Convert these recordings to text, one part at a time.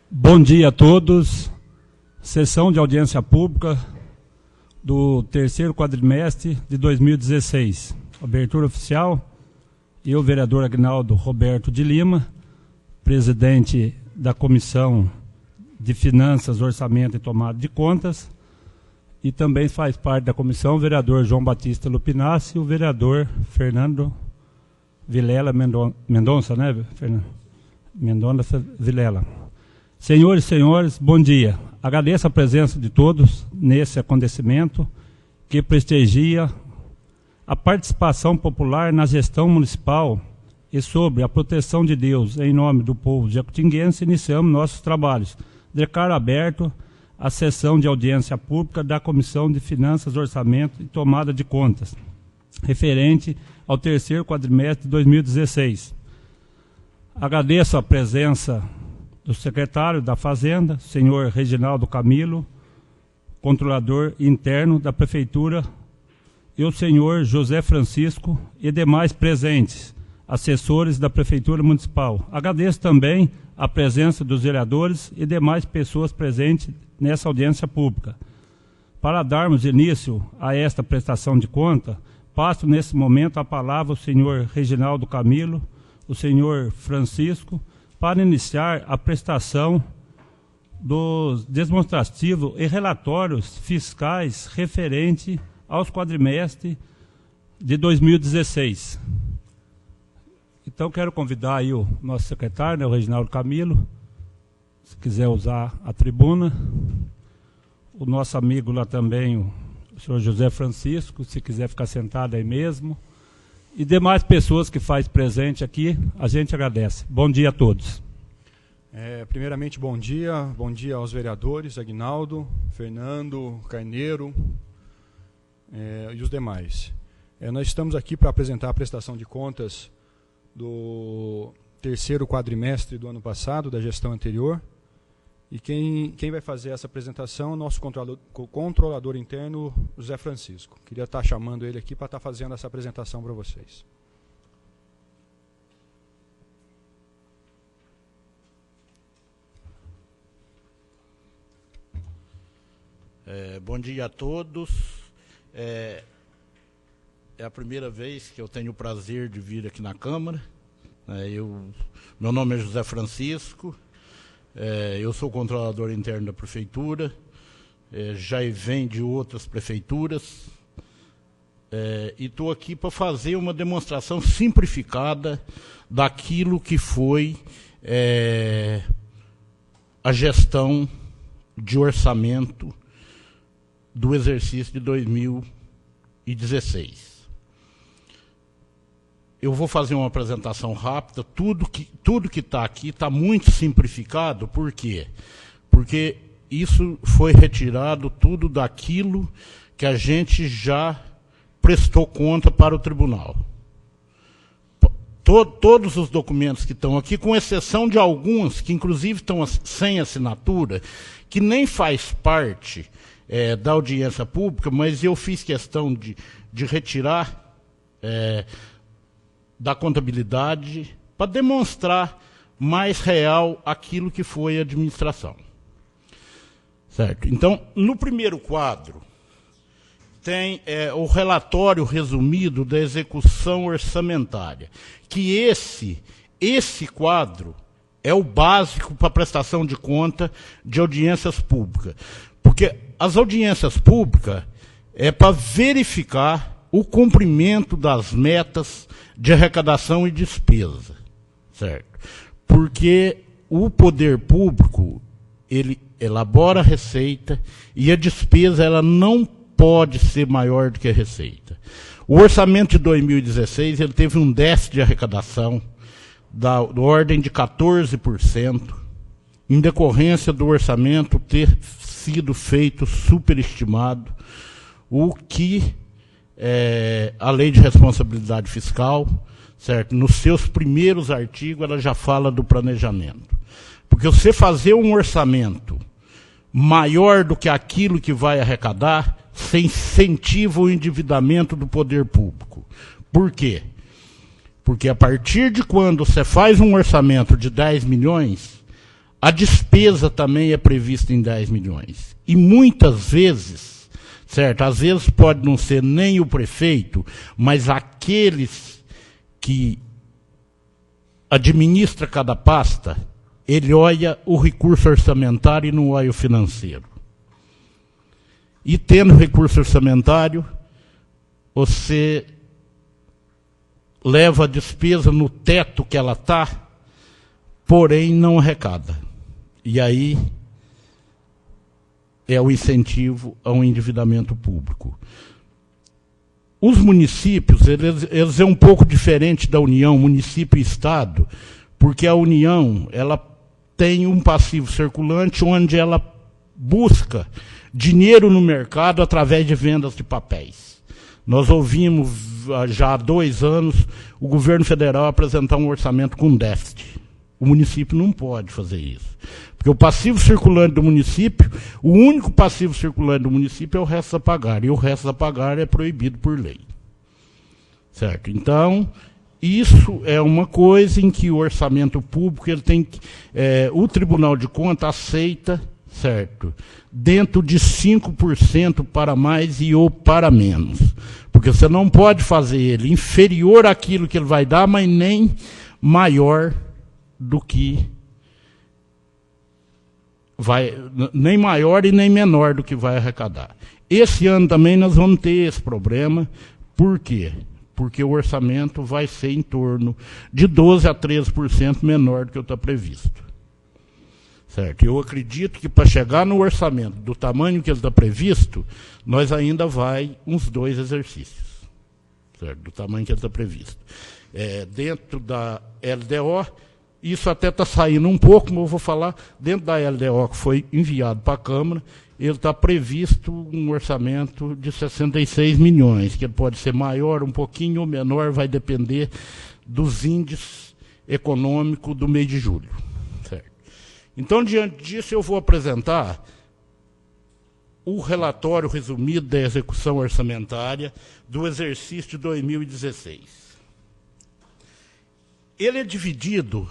Bom dia a todos. Sessão de audiência pública do terceiro quadrimestre de 2016. Abertura oficial. Eu, vereador Aguinaldo Roberto de Lima, presidente da Comissão de Finanças, Orçamento e Tomada de Contas, e também faz parte da comissão o vereador João Batista Lupinassi e o vereador Fernando Vilela Mendonça, né, Fernando? Mendonça Vilela. Senhores e senhores, bom dia. Agradeço a presença de todos nesse acontecimento que prestigia a participação popular na gestão municipal e sobre a proteção de Deus em nome do povo jacutinguense. Iniciamos nossos trabalhos. Declaro aberto a sessão de audiência pública da Comissão de Finanças, Orçamento e Tomada de Contas, referente ao terceiro quadrimestre de 2016. Agradeço a presença do secretário da Fazenda, senhor Reginaldo Camilo, controlador interno da Prefeitura, e o senhor José Francisco e demais presentes, assessores da Prefeitura Municipal. Agradeço também a presença dos vereadores e demais pessoas presentes nessa audiência pública. Para darmos início a esta prestação de conta, passo nesse momento a palavra ao senhor Reginaldo Camilo, o senhor Francisco, para iniciar a prestação dos demonstrativos e relatórios fiscais referente aos quadrimestres de 2016. Então, quero convidar aí o nosso secretário, né, o Reginaldo Camilo, se quiser usar a tribuna. O nosso amigo lá também, o senhor José Francisco, se quiser ficar sentado aí mesmo. E demais pessoas que faz presente aqui, a gente agradece. Bom dia a todos. Primeiramente, bom dia aos vereadores, Aguinaldo, Fernando, Carneiro e os demais. Nós estamos aqui para apresentar a prestação de contas do terceiro quadrimestre do ano passado, da gestão anterior. E quem vai fazer essa apresentação é o nosso controlador interno, José Francisco. Queria estar chamando ele aqui para estar fazendo essa apresentação para vocês. Bom dia a todos. É a primeira vez que eu tenho o prazer de vir aqui na Câmara. Meu nome é José Francisco. Eu sou controlador interno da Prefeitura, já venho de outras prefeituras, e estou aqui para fazer uma demonstração simplificada daquilo que foi a gestão de orçamento do exercício de 2016. Eu vou fazer uma apresentação rápida. Tudo que está aqui está muito simplificado. Por quê? Porque isso foi retirado tudo daquilo que a gente já prestou conta para o tribunal. Todos os documentos que estão aqui, com exceção de alguns, que inclusive estão sem assinatura, que nem faz parte da audiência pública, mas eu fiz questão de retirar da contabilidade, para demonstrar mais real aquilo que foi a administração. Certo? Então, no primeiro quadro, tem o relatório resumido da execução orçamentária, que esse quadro é o básico para a prestação de conta de audiências públicas. Porque as audiências públicas é para verificar o cumprimento das metas de arrecadação e despesa, certo? Porque o poder público, ele elabora a receita e a despesa ela não pode ser maior do que a receita. O orçamento de 2016 ele teve um déficit de arrecadação da ordem de 14%, em decorrência do orçamento ter sido feito superestimado, o que a Lei de Responsabilidade Fiscal, certo? Nos seus primeiros artigos, ela já fala do planejamento. Porque você fazer um orçamento maior do que aquilo que vai arrecadar, você incentiva o endividamento do poder público. Por quê? Porque a partir de quando você faz um orçamento de 10 milhões, a despesa também é prevista em 10 milhões. E muitas vezes, certo, às vezes pode não ser nem o prefeito, mas aqueles que administra cada pasta, ele olha o recurso orçamentário e não olha o financeiro. E tendo recurso orçamentário, você leva a despesa no teto que ela está, porém não arrecada. E aí é o incentivo ao endividamento público. Os municípios, eles é um pouco diferente da União, município e Estado, porque a União, ela tem um passivo circulante onde ela busca dinheiro no mercado através de vendas de papéis. Nós ouvimos já há 2 anos o governo federal apresentar um orçamento com déficit. O município não pode fazer isso. Porque o passivo circulante do município, o único passivo circulante do município é o resto a pagar. E o resto a pagar é proibido por lei. Certo? Então, isso é uma coisa em que o orçamento público, ele tem que, o Tribunal de Contas aceita, certo, dentro de 5% para mais e ou para menos. Porque você não pode fazer ele inferior àquilo que ele vai dar, mas nem maior do que vai, nem maior e nem menor do que vai arrecadar. Esse ano também nós vamos ter esse problema. Por quê? Porque o orçamento vai ser em torno de 12% a 13% menor do que está previsto. Certo? Eu acredito que para chegar no orçamento do tamanho que ele está previsto, nós ainda vai uns 2 exercícios. Certo? Do tamanho que ele está previsto. Dentro da LDO, isso até está saindo um pouco, mas eu vou falar, dentro da LDO que foi enviado para a Câmara, ele está previsto um orçamento de 66 milhões, que ele pode ser maior, um pouquinho ou menor, vai depender dos índices econômicos do mês de julho. Certo? Então, diante disso, eu vou apresentar o relatório resumido da execução orçamentária do exercício de 2016. Ele é dividido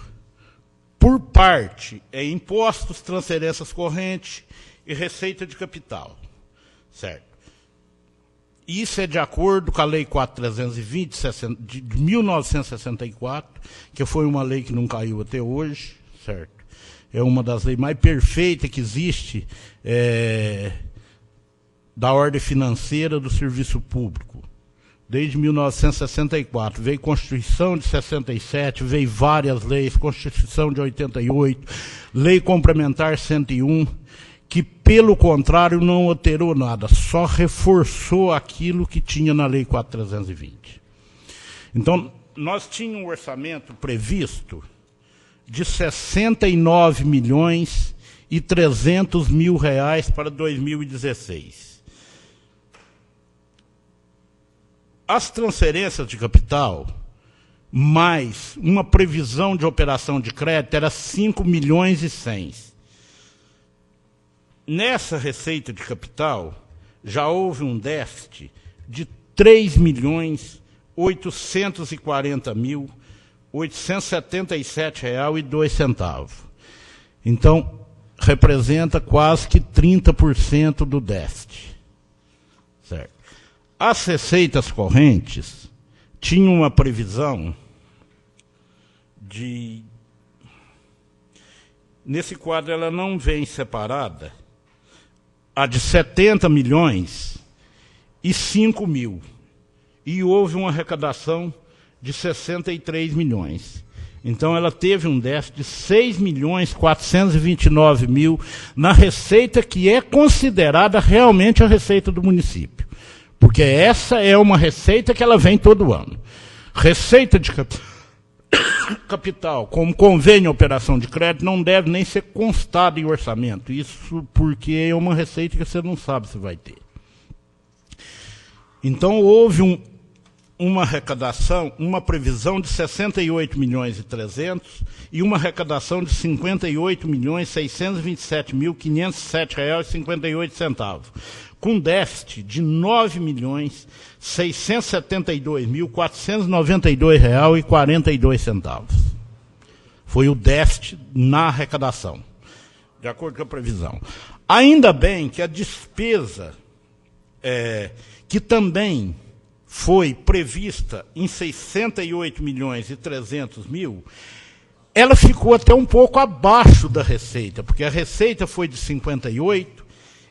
por parte em impostos, transferências correntes e receita de capital. Certo? Isso é de acordo com a Lei 4.320 de 1964, que foi uma lei que não caiu até hoje. Certo? É uma das leis mais perfeitas que existe da ordem financeira do serviço público. Desde 1964, veio Constituição de 67, veio várias leis, Constituição de 88, Lei Complementar 101, que, pelo contrário, não alterou nada, só reforçou aquilo que tinha na Lei 4.320. Então, nós tínhamos um orçamento previsto de 69 milhões e 300 mil reais para 2016. As transferências de capital, mais uma previsão de operação de crédito, era 5 milhões e 100. Nessa receita de capital, já houve um déficit de 3 milhões 840 mil 877 reais e 2 centavos. Então, representa quase que 30% do déficit. Certo? As receitas correntes tinham uma previsão de... Nesse quadro ela não vem separada, a de 70 milhões e 5 mil. E houve uma arrecadação de 63 milhões. Então ela teve um déficit de 6 milhões 429 mil na receita que é considerada realmente a receita do município. Porque essa é uma receita que ela vem todo ano. Receita de capital, como convênio operação de crédito, não deve nem ser constada em orçamento. Isso porque é uma receita que você não sabe se vai ter. Então houve uma arrecadação, uma previsão de 68 milhões e 300 e uma arrecadação de 58 milhões 627 mil 507 reais e 58 centavos. Com déficit de 9 milhões 672 mil 492 reais e 42 centavos. Foi o déficit na arrecadação. de acordo com a previsão. Ainda bem que a despesa, que também foi prevista em 68.300.000, ela ficou até um pouco abaixo da receita, porque a receita foi de 58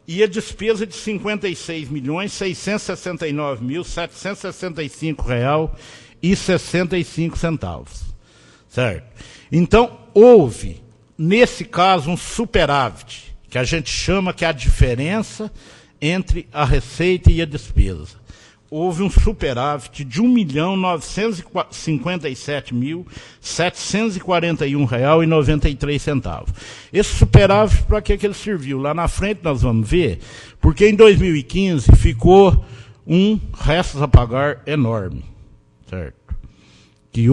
e a despesa de R$ 56.669.765,65, certo? Então, houve, nesse caso, um superávit, que a gente chama que é a diferença entre a receita e a despesa. Houve um superávit de R$ 1.957.741,93. Esse superávit, para que ele serviu? Lá na frente nós vamos ver, porque em 2015 ficou um restos a pagar enorme, certo? Que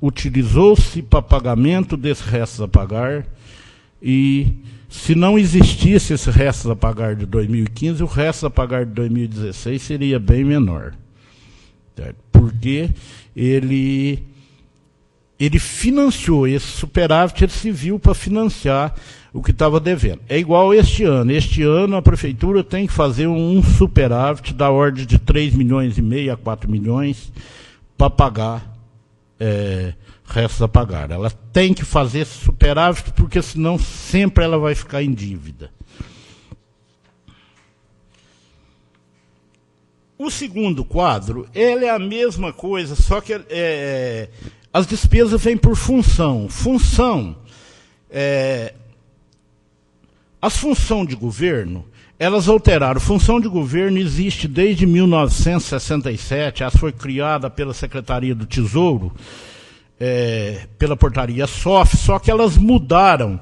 utilizou-se para pagamento desse restos a pagar, e se não existisse esse resto a pagar de 2015, o resto a pagar de 2016 seria bem menor. Certo? Porque ele financiou esse superávit, ele se viu para financiar o que estava devendo. É igual este ano. Este ano a prefeitura tem que fazer um superávit da ordem de 3,5 milhões a 4 milhões para pagar restos a pagar. Ela tem que fazer esse superávit, porque senão sempre ela vai ficar em dívida. O segundo quadro, ele é a mesma coisa, só que as despesas vêm por função. As funções de governo, elas alteraram. Função de governo existe desde 1967, ela foi criada pela Secretaria do Tesouro, pela portaria SOF, só que elas mudaram.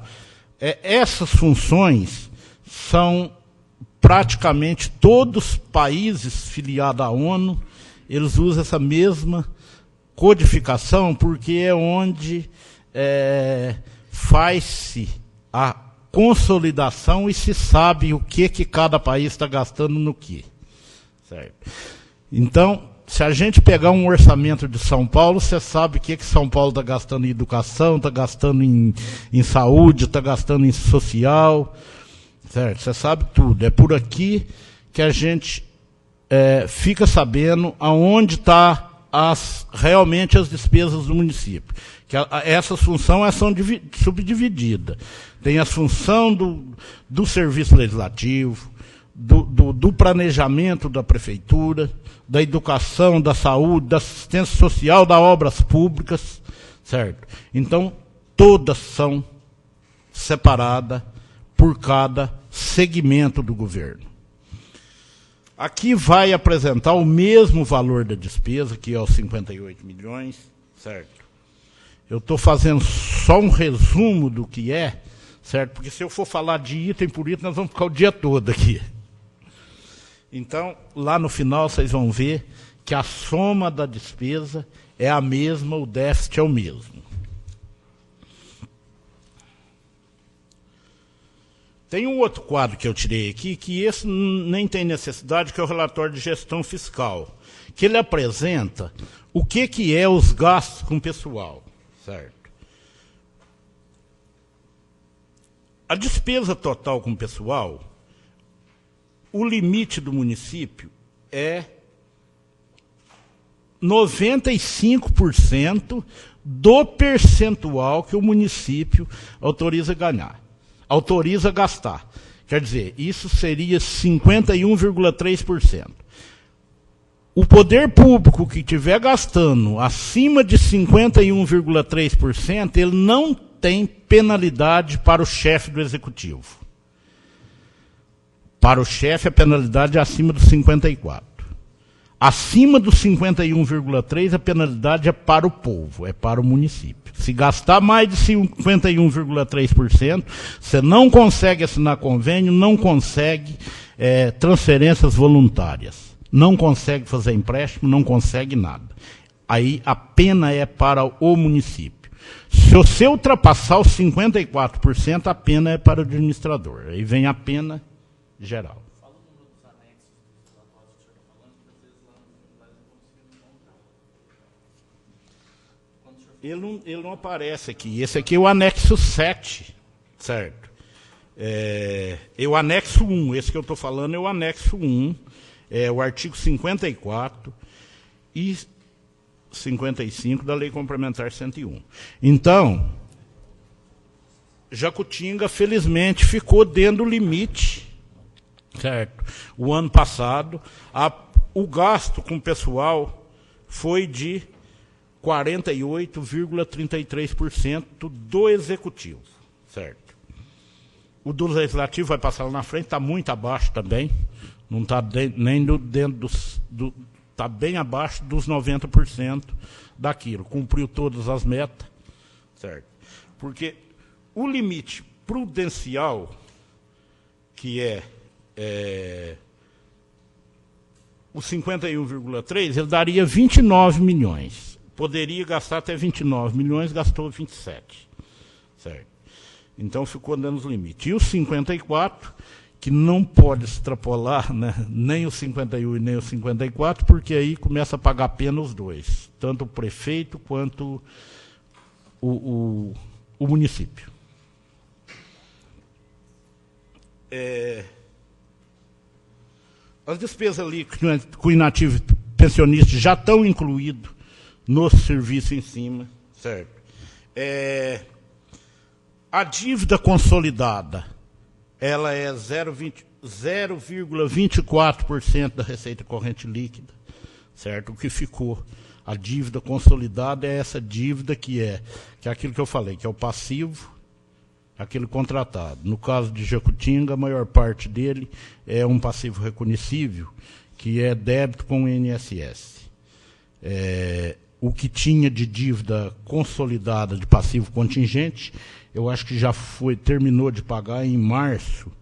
Essas funções são praticamente todos os países filiados à ONU, eles usam essa mesma codificação, porque é onde faz-se a consolidação e se sabe o que cada país está gastando no que. Certo? Então, se a gente pegar um orçamento de São Paulo, você sabe o que São Paulo está gastando em educação, está gastando em saúde, está gastando em social, certo? Você sabe tudo. É por aqui que a gente fica sabendo aonde está realmente as despesas do município. Que essas funções são subdivididas. Tem a função do serviço legislativo, do planejamento da prefeitura, da educação, da saúde, da assistência social, das obras públicas, certo? Então, todas são separadas por cada segmento do governo. Aqui vai apresentar o mesmo valor da despesa, que é os 58 milhões, certo? Eu estou fazendo só um resumo do que é, certo? Porque se eu for falar de item por item, nós vamos ficar o dia todo aqui. Então, lá no final, vocês vão ver que a soma da despesa é a mesma, o déficit é o mesmo. Tem um outro quadro que eu tirei aqui, que esse nem tem necessidade, que é o relatório de gestão fiscal, que ele apresenta o que é os gastos com pessoal, certo? A despesa total com pessoal, o limite do município é 95% do percentual que o município autoriza gastar. Quer dizer, isso seria 51,3%. O poder público que estiver gastando acima de 51,3%, ele não tem penalidade para o chefe do executivo. Para o chefe, a penalidade é acima dos 54%. Acima dos 51,3%, a penalidade é para o povo, é para o município. Se gastar mais de 51,3%, você não consegue assinar convênio, não consegue transferências voluntárias, não consegue fazer empréstimo, não consegue nada. Aí a pena é para o município. Se você ultrapassar os 54%, a pena é para o administrador. Aí vem a pena geral. Fala o número dos anexos dos relatórios que o senhor está falando, que às vezes lá não conseguimos encontrar. Ele não aparece aqui. Esse aqui é o anexo 7, certo? o anexo 1, esse que eu estou falando é o anexo 1, é o artigo 54 e 55 da Lei Complementar 101. Então, Jacutinga, felizmente, ficou dentro do limite, certo? O ano passado, o gasto com o pessoal foi de 48,33% do executivo, certo? O do legislativo vai passar lá na frente, está muito abaixo também, não está nem dentro está bem abaixo dos 90% daquilo, cumpriu todas as metas, certo? Porque o limite prudencial, que o 51,3, ele daria 29 milhões. Poderia gastar até 29 milhões, gastou 27. Certo? Então ficou dando os limites. E o 54, que não pode extrapolar, né, nem o 51 e nem o 54, porque aí começa a pagar pena os dois, tanto o prefeito quanto o município. As despesas líquidas com inativo pensionista já estão incluídas no serviço em cima, certo? A dívida consolidada, ela é 0,24% da receita corrente líquida, certo? O que ficou, a dívida consolidada é essa dívida que é aquilo que eu falei, que é o passivo, aquele contratado. No caso de Jacutinga, a maior parte dele é um passivo reconhecível, que é débito com o INSS. O que tinha de dívida consolidada de passivo contingente, eu acho que já terminou de pagar em março,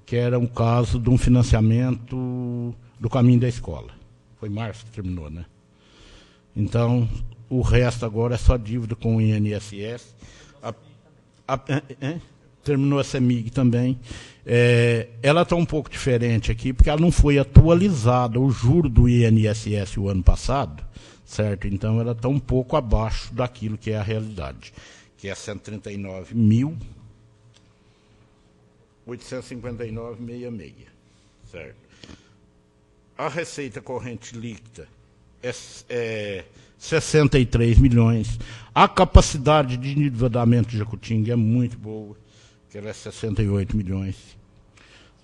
que era um caso de um financiamento do caminho da escola. Foi março que terminou, né? Então, o resto agora é só dívida com o INSS. Terminou a CEMIG também. Ela está um pouco diferente aqui, porque ela não foi atualizada, o juro do INSS o ano passado, certo? Então, ela está um pouco abaixo daquilo que é a realidade, que é 139.859,66, certo? A receita corrente líquida é 63 milhões. A capacidade de endividamento de Jacutinga é muito boa, que ela é 68 milhões,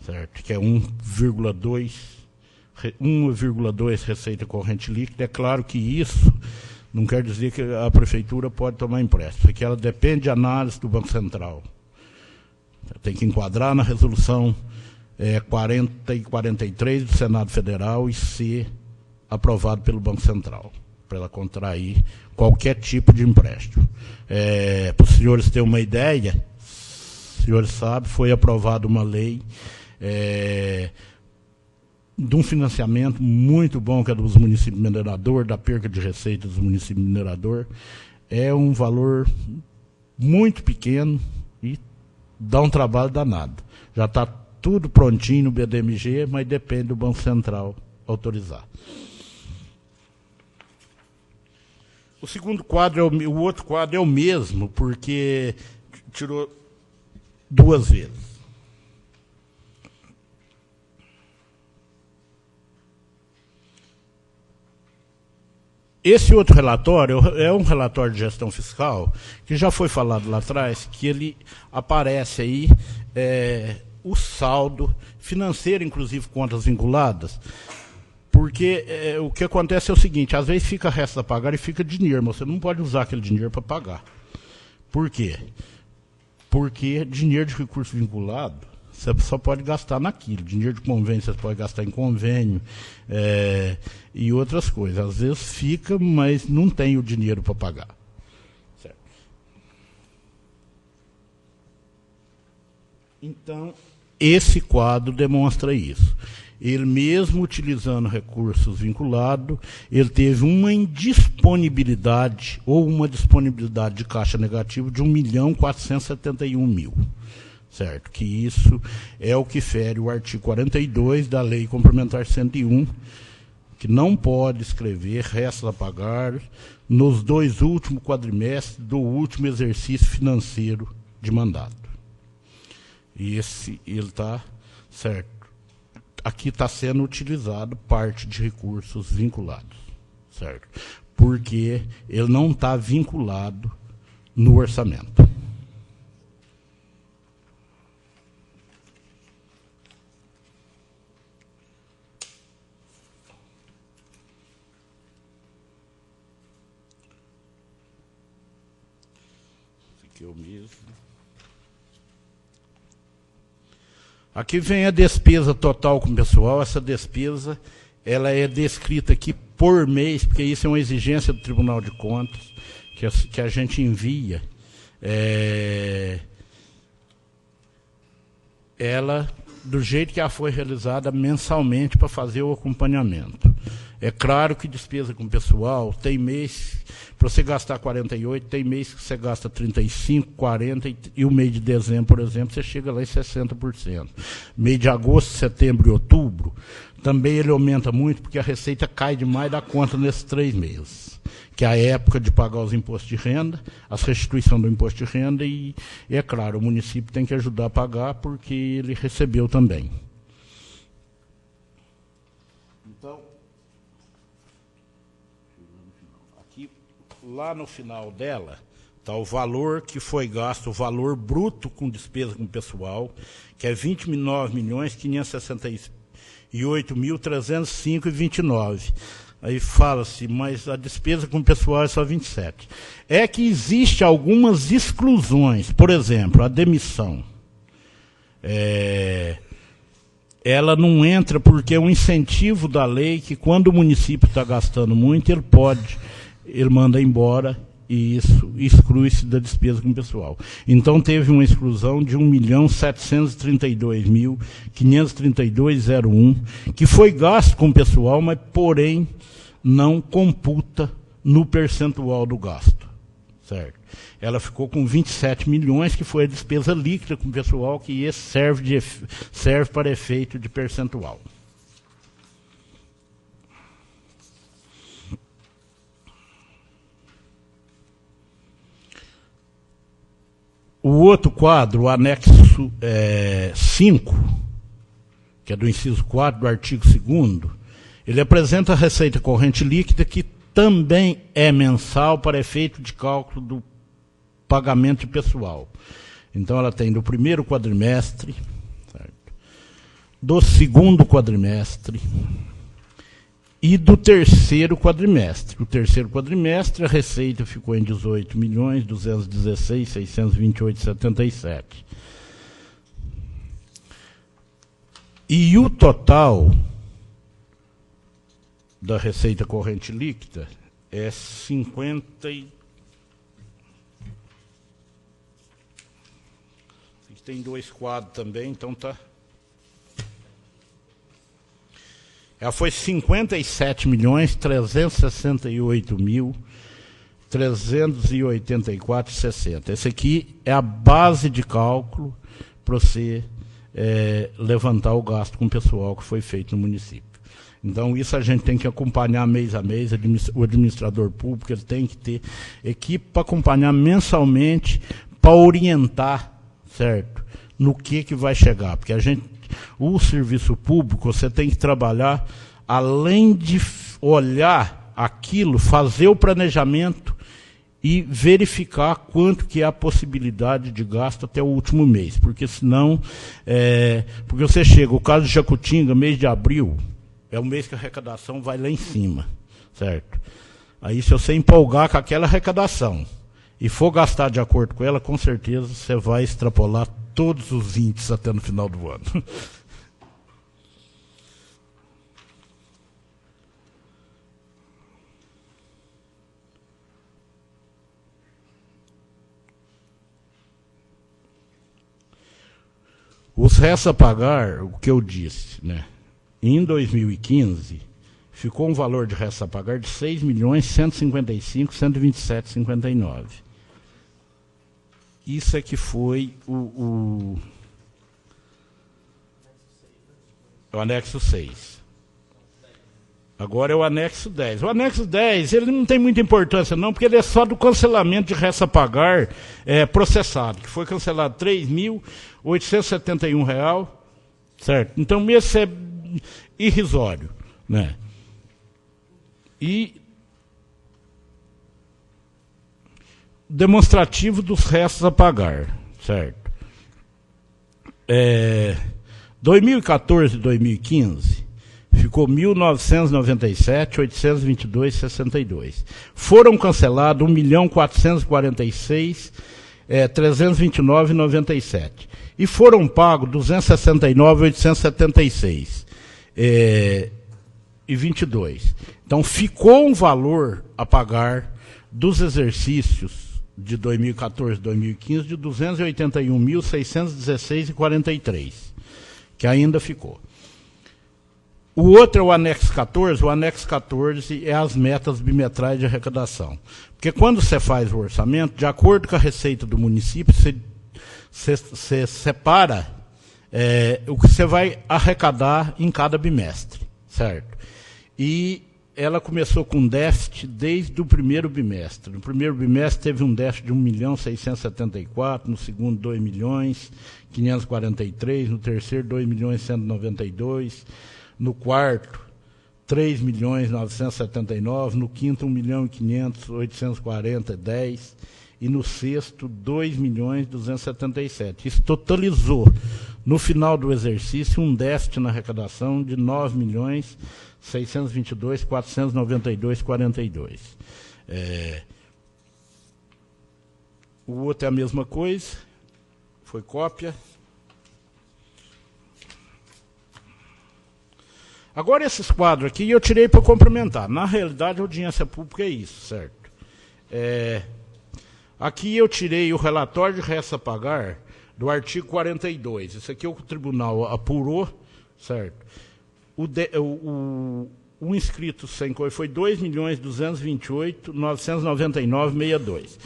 certo? Que é 1,2 receita corrente líquida. É claro que isso não quer dizer que a prefeitura pode tomar empréstimo, porque ela depende de análise do Banco Central. Tem que enquadrar na resolução 40 e 43 do Senado Federal e ser aprovado pelo Banco Central, para ela contrair qualquer tipo de empréstimo. Para os senhores terem uma ideia, os senhores sabem, foi aprovada uma lei de um financiamento muito bom, que é dos municípios mineradores, da perca de receita dos municípios mineradores. É um valor muito pequeno e dá um trabalho danado. Já está tudo prontinho no BDMG, mas depende do Banco Central autorizar. O segundo quadro, o outro quadro é o mesmo, porque tirou duas vezes. Esse outro relatório é um relatório de gestão fiscal, que já foi falado lá atrás, que ele aparece aí o saldo financeiro, inclusive contas vinculadas, porque o que acontece é o seguinte: às vezes fica resto a pagar e fica dinheiro, mas você não pode usar aquele dinheiro para pagar. Por quê? Porque dinheiro de recurso vinculado, você só pode gastar naquilo. Dinheiro de convênio você pode gastar em convênio e outras coisas. Às vezes fica, mas não tem o dinheiro para pagar. Certo. Então, esse quadro demonstra isso. Ele mesmo utilizando recursos vinculados, ele teve uma indisponibilidade, ou uma disponibilidade de caixa negativo de 1.471.000. Certo? Que isso é o que fere o artigo 42 da Lei Complementar 101, que não pode escrever restos a pagar nos 2 últimos quadrimestres do último exercício financeiro de mandato. E ele está certo. Aqui está sendo utilizado parte de recursos vinculados, certo? Porque ele não está vinculado no orçamento. Eu mesmo. Aqui vem a despesa total com o pessoal. Essa despesa ela é descrita aqui por mês, porque isso é uma exigência do Tribunal de Contas, que a gente envia ela do jeito que ela foi realizada mensalmente para fazer o acompanhamento. É claro que despesa com pessoal, tem mês para você gastar 48, tem mês que você gasta 35, 40, e o mês de dezembro, por exemplo, você chega lá em 60%. Mês de agosto, setembro e outubro, também ele aumenta muito, porque a receita cai demais da conta nesses 3 meses, que é a época de pagar os impostos de renda, as restituições do imposto de renda, e é claro, o município tem que ajudar a pagar, porque ele recebeu também. Então, lá no final dela está o valor que foi gasto, o valor bruto com despesa com pessoal, que é 29.568.305,29. Aí fala-se, mas a despesa com pessoal é só 27. É que existe algumas exclusões, por exemplo, a demissão. Ela não entra porque é um incentivo da lei que quando o município está gastando muito, ele manda embora, e isso exclui-se da despesa com pessoal. Então teve uma exclusão de 1.732.532,01, que foi gasto com pessoal, mas porém não computa no percentual do gasto, certo? Ela ficou com 27 milhões, que foi a despesa líquida com pessoal, que esse serve para efeito de percentual. O outro quadro, o anexo 5, que é do inciso 4 do artigo 2º, ele apresenta a receita corrente líquida, que também é mensal para efeito de cálculo do pagamento de pessoal. Então ela tem do primeiro quadrimestre, certo? Do segundo quadrimestre e do terceiro quadrimestre. O terceiro quadrimestre, a receita ficou em 18.216.628,77. E o total da receita corrente líquida é 50 e... Tem 2 quadros também, então tá... Ela foi 57.368.384,60. Esse aqui é a base de cálculo para você levantar o gasto com o pessoal que foi feito no município. Então, isso a gente tem que acompanhar mês a mês. O administrador público ele tem que ter equipe para acompanhar mensalmente, para orientar, certo? No que vai chegar. Porque o serviço público, você tem que trabalhar, além de olhar aquilo, fazer o planejamento e verificar quanto que é a possibilidade de gasto até o último mês. Porque senão, porque você chega, o caso de Jacutinga, mês de abril, é o mês que a arrecadação vai lá em cima, certo? Aí se você empolgar com aquela arrecadação e for gastar de acordo com ela, com certeza você vai extrapolar todos os índices até no final do ano. Os restos a pagar, o que eu disse, né? Em 2015, ficou um valor de restos a pagar de 6.155.127,59. Isso é que foi o anexo 6. Agora é o anexo 10. O anexo 10, ele não tem muita importância não, porque ele é só do cancelamento de resta a pagar processado, que foi cancelado R$ 3.871, certo? Então, esse é irrisório, né? E demonstrativo dos restos a pagar, certo? 2014 e 2015 ficou 1.997.822,62. Foram cancelados 1.446.329,97. E foram pagos 269.876,22. Então ficou um valor a pagar dos exercícios de 2014 e 2015 de 281.616,43, que ainda ficou. O outro é o anexo 14. O anexo 14 é as metas bimestrais de arrecadação. Porque quando você faz o orçamento, de acordo com a receita do município, você separa o que você vai arrecadar em cada bimestre, certo? E ela começou com déficit desde o primeiro bimestre. No primeiro bimestre teve um déficit de 1.674.000, no segundo 2.543.000, no terceiro 2.192.000, no quarto 3.979.000, no quinto 1.500.840.10 e no sexto 2.277.000. Isso totalizou, no final do exercício, um déficit na arrecadação de 9.622.492.42. O outro é a mesma coisa, foi cópia. Agora, esses quadros aqui eu tirei para complementar. Na realidade, a audiência pública é isso, certo? Aqui eu tirei o relatório de resta a pagar do artigo 42. Isso aqui é o que o tribunal apurou, certo? O inscrito sem coisa foi 2.228.999,62.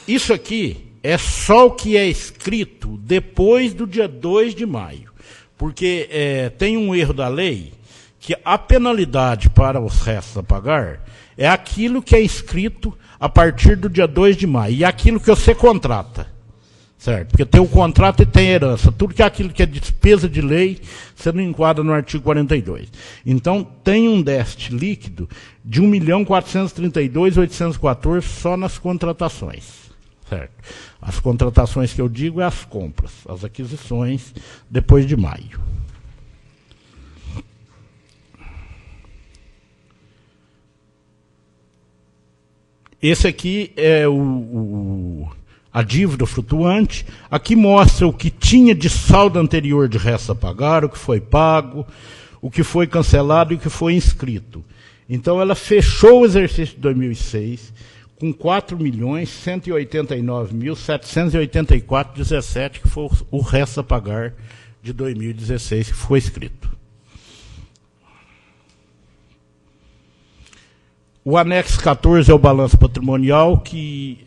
Isso aqui é só o que é escrito depois do dia 2 de maio. Porque tem um erro da lei que a penalidade para os restos a pagar é aquilo que é escrito a partir do dia 2 de maio. E aquilo que você contrata, certo? Porque tem o contrato e tem a herança. Tudo que é aquilo que é despesa de lei, você não enquadra no artigo 42. Então, tem um déficit líquido de 1.432.814 só nas contratações, certo? As contratações que eu digo é as compras, as aquisições depois de maio. Esse aqui é a dívida flutuante. Aqui mostra o que tinha de saldo anterior de resta a pagar, o que foi pago, o que foi cancelado e o que foi inscrito. Então, ela fechou o exercício de 2006 com 4.189.784,17, que foi o resta a pagar de 2016 que foi escrito. O anexo 14 é o balanço patrimonial, que,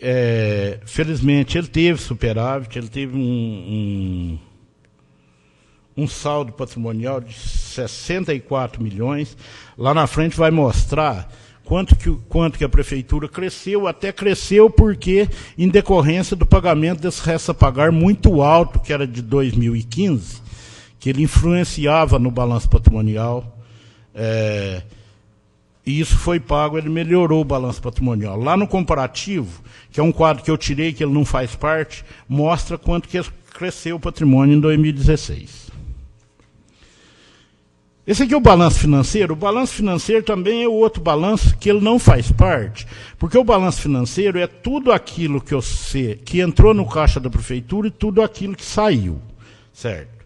felizmente, ele teve superávit, ele teve um saldo patrimonial de 64 milhões. Lá na frente vai mostrar quanto que a prefeitura cresceu, até cresceu porque, em decorrência do pagamento desse resta a pagar muito alto, que era de 2015, que ele influenciava no balanço patrimonial, e isso foi pago, ele melhorou o balanço patrimonial. Lá no comparativo, que é um quadro que eu tirei, que ele não faz parte, mostra quanto que cresceu o patrimônio em 2016. Esse aqui é o balanço financeiro. O balanço financeiro também é o outro balanço que ele não faz parte, porque o balanço financeiro é tudo aquilo que entrou no caixa da prefeitura e tudo aquilo que saiu, certo?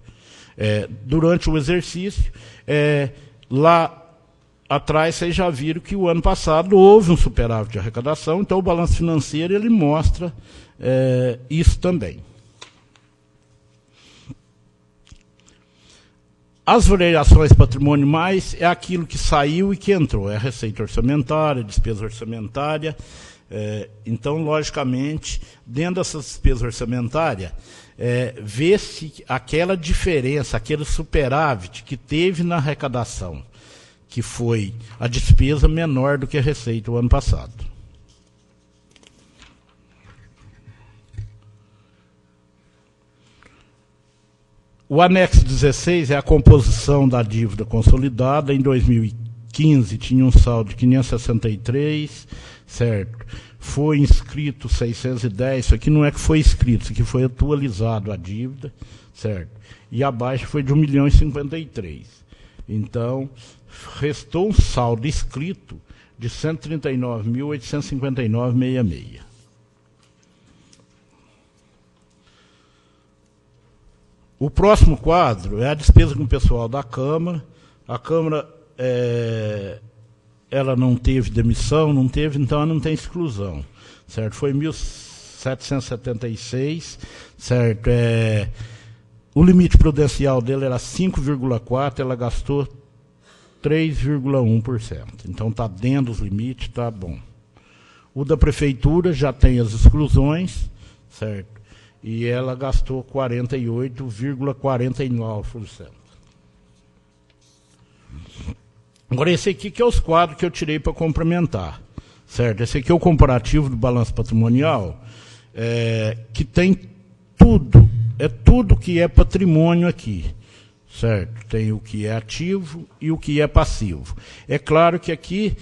Durante o exercício, lá atrás, vocês já viram que o ano passado houve um superávit de arrecadação, então o balanço financeiro ele mostra isso também. As variações patrimoniais é aquilo que saiu e que entrou, é a receita orçamentária, despesa orçamentária. Então, logicamente, dentro dessa despesa orçamentária, vê-se aquela diferença, aquele superávit que teve na arrecadação, que foi a despesa menor do que a receita o ano passado. O anexo 16 é a composição da dívida consolidada. Em 2015 tinha um saldo de 563, certo? Foi inscrito 610, isso aqui não é que foi inscrito, isso aqui foi atualizado a dívida, certo? E a baixa foi de 1.053.000. Então, restou um saldo inscrito de 139.859,66. O próximo quadro é a despesa com o pessoal da Câmara. A Câmara, ela não teve demissão, então ela não tem exclusão, certo? Foi 1.776, certo? O limite prudencial dele era 5,4%, ela gastou 3,1%. Então está dentro dos limites, está bom. O da Prefeitura já tem as exclusões, certo? E ela gastou 48,49%. Agora, esse aqui que é os quadros que eu tirei para complementar, certo? Esse aqui é o comparativo do balanço patrimonial, que tem tudo, tudo que é patrimônio aqui, certo? Tem o que é ativo e o que é passivo. É claro que aqui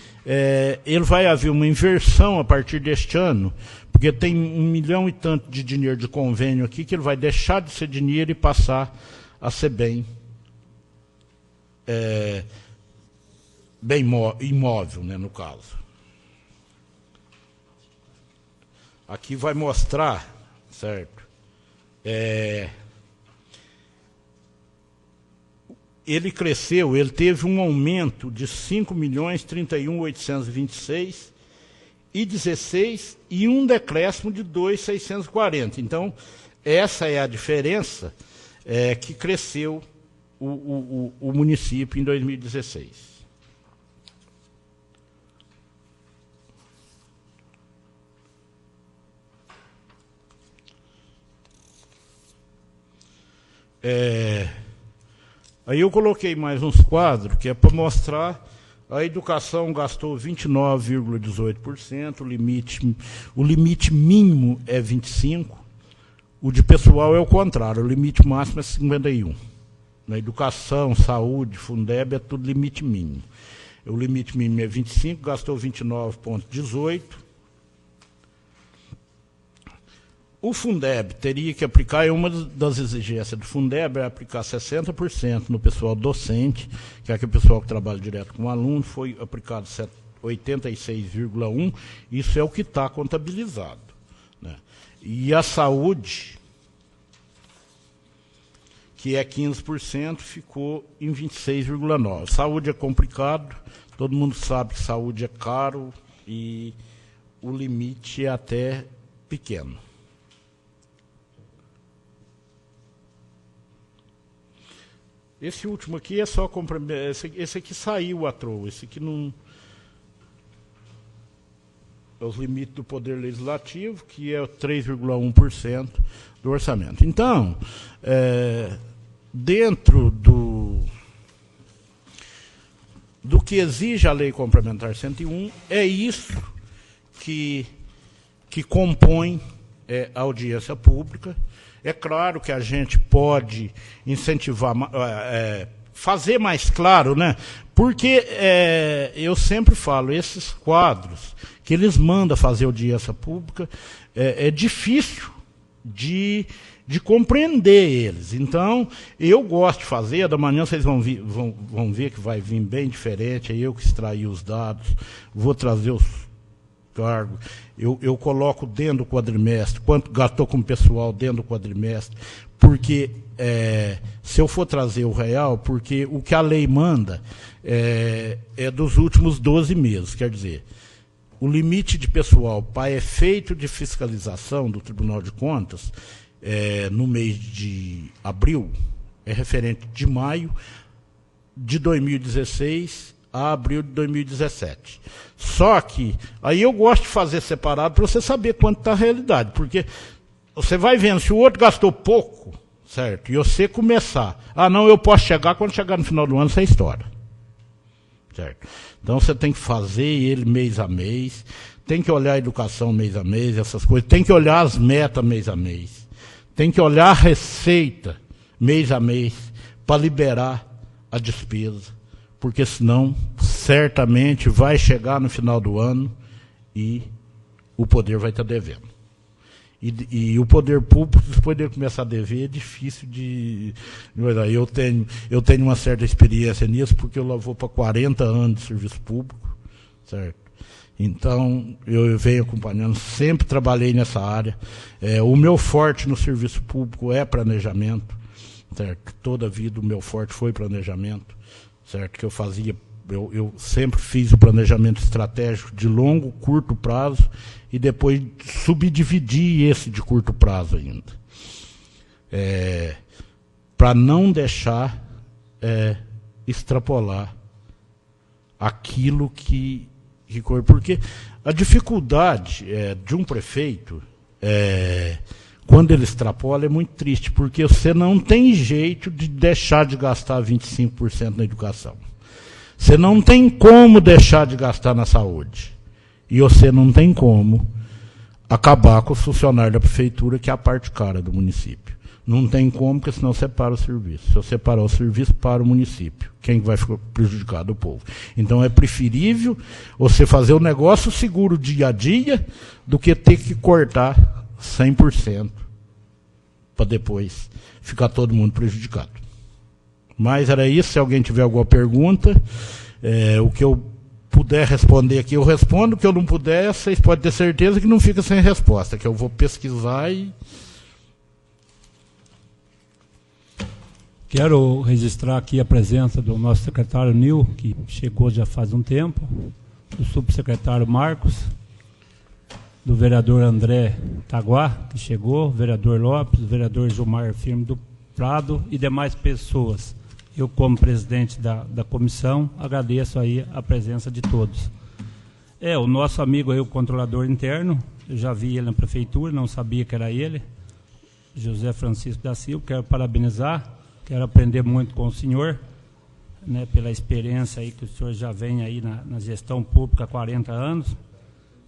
ele vai haver uma inversão a partir deste ano, porque tem 1 milhão e tanto de dinheiro de convênio aqui, que ele vai deixar de ser dinheiro e passar a ser bem, bem imóvel, né, no caso. Aqui vai mostrar, certo? Ele cresceu, ele teve um aumento de 5.031.826 e 16 e um decréscimo de 2.640. Então, essa é a diferença que cresceu o município em 2016. Aí eu coloquei mais uns quadros, que é para mostrar. A educação gastou 29,18%, o limite mínimo é 25%, o de pessoal é o contrário, o limite máximo é 51%. Na educação, saúde, Fundeb, é tudo limite mínimo. O limite mínimo é 25%, gastou 29,18%. O Fundeb teria que aplicar, uma das exigências do Fundeb é aplicar 60% no pessoal docente, que é aquele pessoal que trabalha direto com o aluno, foi aplicado 86,1%, isso é o que está contabilizado, né? E a saúde, que é 15%, ficou em 26,9%. Saúde é complicado, todo mundo sabe que saúde é caro e o limite é até pequeno. Esse último aqui é só esse aqui saiu à toa, esse aqui não é os limites do Poder Legislativo, que é 3,1% do orçamento. Então, dentro do que exige a Lei Complementar 101, é isso que compõe a audiência pública. É claro que a gente pode incentivar, fazer mais claro, né? Porque eu sempre falo, esses quadros que eles mandam fazer audiência pública, é difícil de compreender eles. Então, eu gosto de fazer, da manhã vocês vão ver que vai vir bem diferente, é eu que extraí os dados, vou trazer os cargo, eu coloco dentro do quadrimestre, quanto gastou com o pessoal dentro do quadrimestre, porque se eu for trazer o real, porque o que a lei manda é dos últimos 12 meses, quer dizer, o limite de pessoal para efeito de fiscalização do Tribunal de Contas, no mês de abril, é referente de maio de 2016 a abril de 2017. Só que, aí eu gosto de fazer separado para você saber quanto está a realidade, porque você vai vendo, se o outro gastou pouco, certo? E você começar, não, eu posso chegar, quando chegar no final do ano, você estoura. certo? Então você tem que fazer ele mês a mês, tem que olhar a educação mês a mês, essas coisas, tem que olhar as metas mês a mês, tem que olhar a receita mês a mês para liberar a despesa, porque senão certamente vai chegar no final do ano e o poder vai estar devendo. E o poder público, depois de começar a dever, é difícil de... Eu tenho uma certa experiência nisso, porque eu vou para 40 anos de serviço público, certo? Então, eu venho acompanhando, sempre trabalhei nessa área. O meu forte no serviço público é planejamento, certo? Toda a vida o meu forte foi planejamento, certo? Que eu sempre fiz o planejamento estratégico de longo, curto prazo, e depois subdividi esse de curto prazo ainda. Para não deixar extrapolar aquilo que... Porque a dificuldade de um prefeito, quando ele extrapola, é muito triste, porque você não tem jeito de deixar de gastar 25% na educação. Você não tem como deixar de gastar na saúde. E você não tem como acabar com o funcionário da prefeitura, que é a parte cara do município. Não tem como, porque senão você para o serviço. Se você separar o serviço, para o município. Quem vai ficar prejudicado? O povo. Então é preferível você fazer o negócio seguro dia a dia do que ter que cortar 100% para depois ficar todo mundo prejudicado. Mas era isso. Se alguém tiver alguma pergunta, o que eu puder responder aqui, eu respondo. O que eu não puder, vocês podem ter certeza que não fica sem resposta, que eu vou pesquisar e... Quero registrar aqui a presença do nosso secretário Nil, que chegou já faz um tempo, do subsecretário Marcos, do vereador André Taguá, que chegou, vereador Lopes, do vereador Gilmar Firme do Prado e demais pessoas. Eu, como presidente da comissão, agradeço aí a presença de todos. O nosso amigo aí, o controlador interno, eu já vi ele na prefeitura, não sabia que era ele, José Francisco da Silva, quero parabenizar. Quero aprender muito com o senhor, né, pela experiência aí que o senhor já vem aí na gestão pública há 40 anos.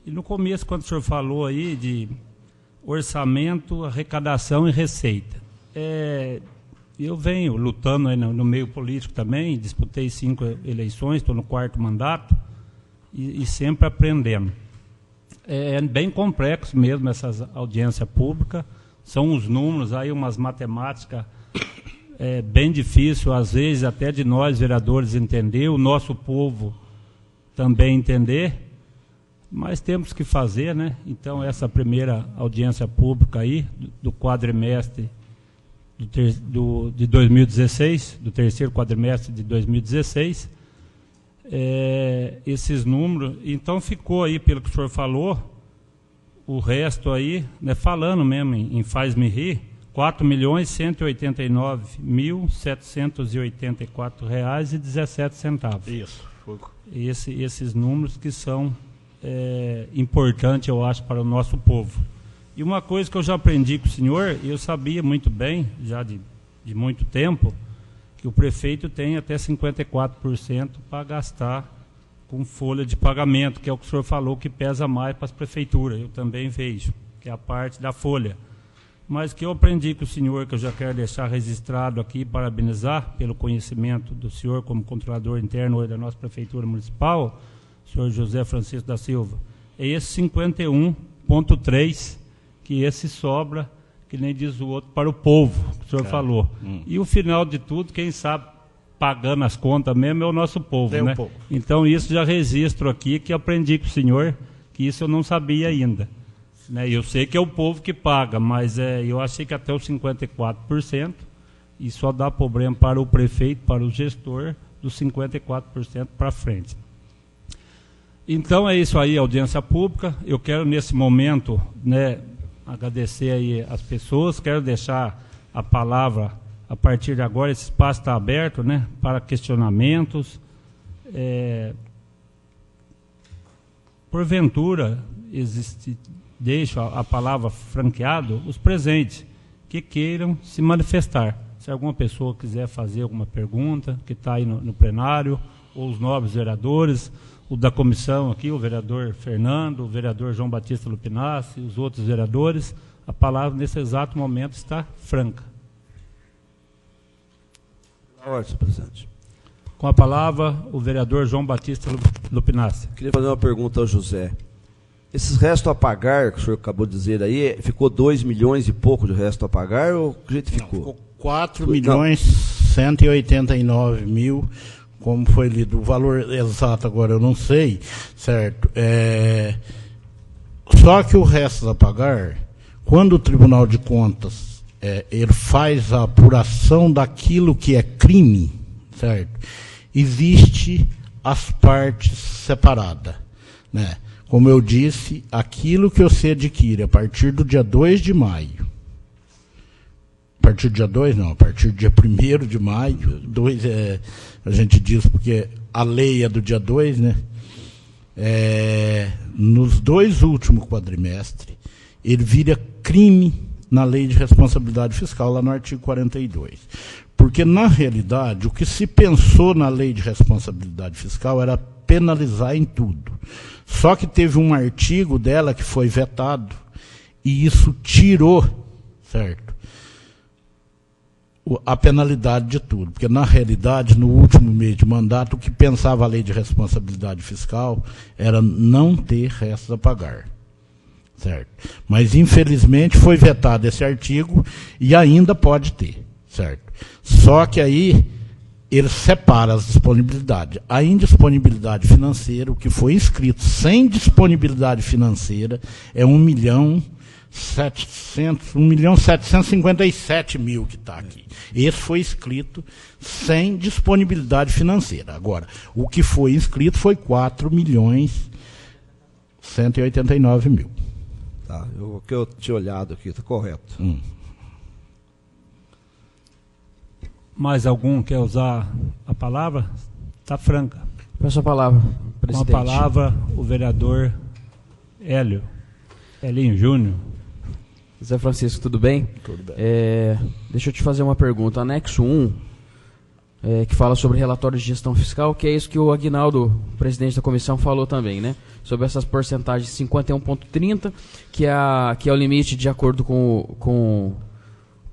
E no começo, quando o senhor falou aí de orçamento, arrecadação e receita. Eu venho lutando aí no meio político também, disputei 5 eleições, estou no 4º mandato e sempre aprendendo. É bem complexo mesmo essas audiências públicas, são os números aí, umas matemáticas... É bem difícil, às vezes, até de nós, vereadores, entender, o nosso povo também entender, mas temos que fazer, né? Então, essa primeira audiência pública aí, do quadrimestre de 2016, do terceiro quadrimestre de 2016, esses números, então ficou aí, pelo que o senhor falou, o resto aí, né, falando mesmo em Faz-me Rir, R$ 4.189.784,17. Isso. Esses números que são importantes, eu acho, para o nosso povo. E uma coisa que eu já aprendi com o senhor, eu sabia muito bem, já de muito tempo, que o prefeito tem até 54% para gastar com folha de pagamento, que é o que o senhor falou que pesa mais para as prefeituras. Eu também vejo, que é a parte da folha. Mas que eu aprendi com o senhor, que eu já quero deixar registrado aqui, parabenizar pelo conhecimento do senhor como controlador interno hoje da nossa Prefeitura Municipal, o senhor José Francisco da Silva, é esse 51,3, que esse sobra, que nem diz o outro, para o povo, que o senhor falou. E o final de tudo, quem sabe, pagando as contas mesmo, é o nosso povo, né? Então isso já registro aqui, que aprendi com o senhor, que isso eu não sabia ainda. Eu sei que é o povo que paga, mas eu achei que até os 54%, e só dá problema para o prefeito, para o gestor, dos 54% para frente. Então é isso aí, audiência pública. Eu quero nesse momento, né, agradecer aí as pessoas, quero deixar a palavra, a partir de agora, esse espaço está aberto, né, para questionamentos. Porventura, deixo a palavra franqueado, os presentes que queiram se manifestar. Se alguma pessoa quiser fazer alguma pergunta, que está aí no plenário, os nobres vereadores, o da comissão aqui, o vereador Fernando, o vereador João Batista Lupinassi, os outros vereadores. A palavra, nesse exato momento, está franca. Senhor presidente. Com a palavra, o vereador João Batista Lupinassi. Queria fazer uma pergunta ao José. Esses restos a pagar, que o senhor acabou de dizer aí, ficou 2 milhões e pouco de resto a pagar, ou que jeito ficou? Ficou 4.189.000, como foi lido. O valor exato agora eu não sei, certo? Só que o resto a pagar, quando o Tribunal de Contas ele faz a apuração daquilo que é crime, certo? Existe as partes separadas, né? Como eu disse, aquilo que você adquire a partir do dia 2 de maio, a partir do dia 2 não, a partir do dia 1º de maio, 2 a gente diz porque a lei é do dia 2, né? Nos 2 últimos quadrimestres, ele vira crime na lei de responsabilidade fiscal, lá no artigo 42. Porque, na realidade, o que se pensou na lei de responsabilidade fiscal era penalizar em tudo. Só que teve um artigo dela que foi vetado, e isso tirou, certo, a penalidade de tudo. Porque, na realidade, no último mês de mandato, o que pensava a lei de responsabilidade fiscal era não ter restos a pagar. Certo? Mas, infelizmente, foi vetado esse artigo e ainda pode ter. Certo? Só que aí ele separa as disponibilidades. A indisponibilidade financeira, o que foi inscrito sem disponibilidade financeira, é 1.757.000 que está aqui. Esse foi inscrito sem disponibilidade financeira. Agora, o que foi inscrito foi 4.189.000. Tá, o que eu tinha olhado aqui, está correto. Mais algum quer usar a palavra? Está franca. Peço a palavra, presidente. Com a palavra, o vereador Elinho Júnior. Zé Francisco, tudo bem? Tudo bem. Deixa eu te fazer uma pergunta. Anexo 1, que fala sobre relatório de gestão fiscal, que é isso que o Aguinaldo, presidente da comissão, falou também, né? Sobre essas porcentagens 51,30, que é o limite de acordo com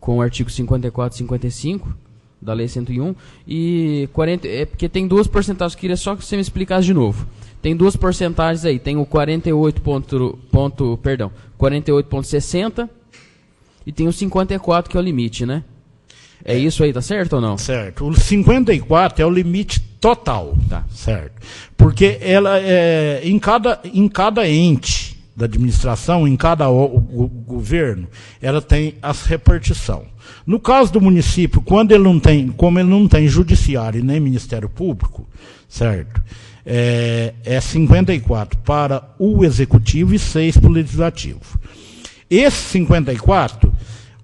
o artigo 54 e 55 da Lei 101, e 40, porque tem 2 porcentagens, queria só que você me explicasse de novo. Tem 2 porcentagens aí, tem o 48,60 e tem o 54, que é o limite, né? É isso aí, tá certo ou não? Certo. O 54 é o limite total. Tá. Certo. Porque ela em cada ente da administração, em cada governo, ela tem as repartição. No caso do município, como ele não tem judiciário nem Ministério Público, certo? É 54 para o executivo e 6 para o legislativo. Esse 54,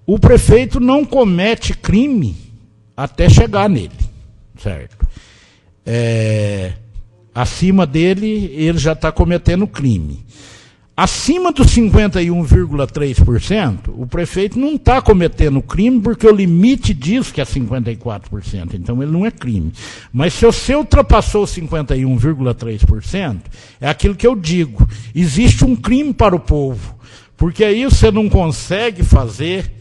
o prefeito não comete crime até chegar nele, certo? Acima dele, ele já está cometendo crime. Acima dos 51,3%, o prefeito não está cometendo crime porque o limite diz que é 54%, então ele não é crime. Mas se você ultrapassou 51,3%, é aquilo que eu digo, existe um crime para o povo, porque aí você não consegue fazer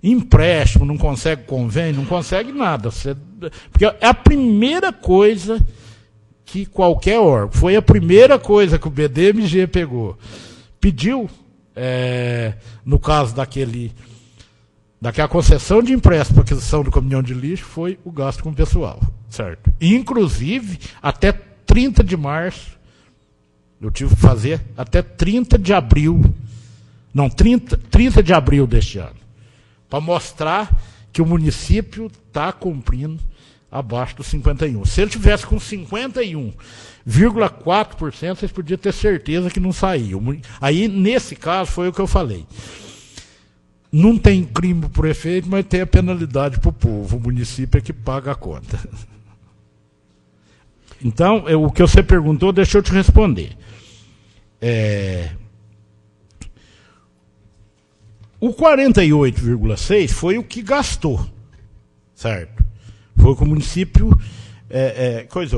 empréstimo, não consegue convênio, não consegue nada. Porque é a primeira coisa que qualquer órgão, foi a primeira coisa que o BDMG pediu, no caso daquela concessão de empréstimo para aquisição do caminhão de lixo, foi o gasto com o pessoal, certo? Inclusive, até 30 de março, eu tive que fazer até 30 de abril deste ano, para mostrar que o município está cumprindo abaixo dos 51. Se ele tivesse com 51,4%, vocês podiam ter certeza que não saía. Aí, nesse caso, foi o que eu falei. Não tem crime para o prefeito, mas tem a penalidade para o povo. O município é que paga a conta. Então, o que você perguntou, deixa eu te responder. O 48,6% foi o que gastou, certo? Foi o que o município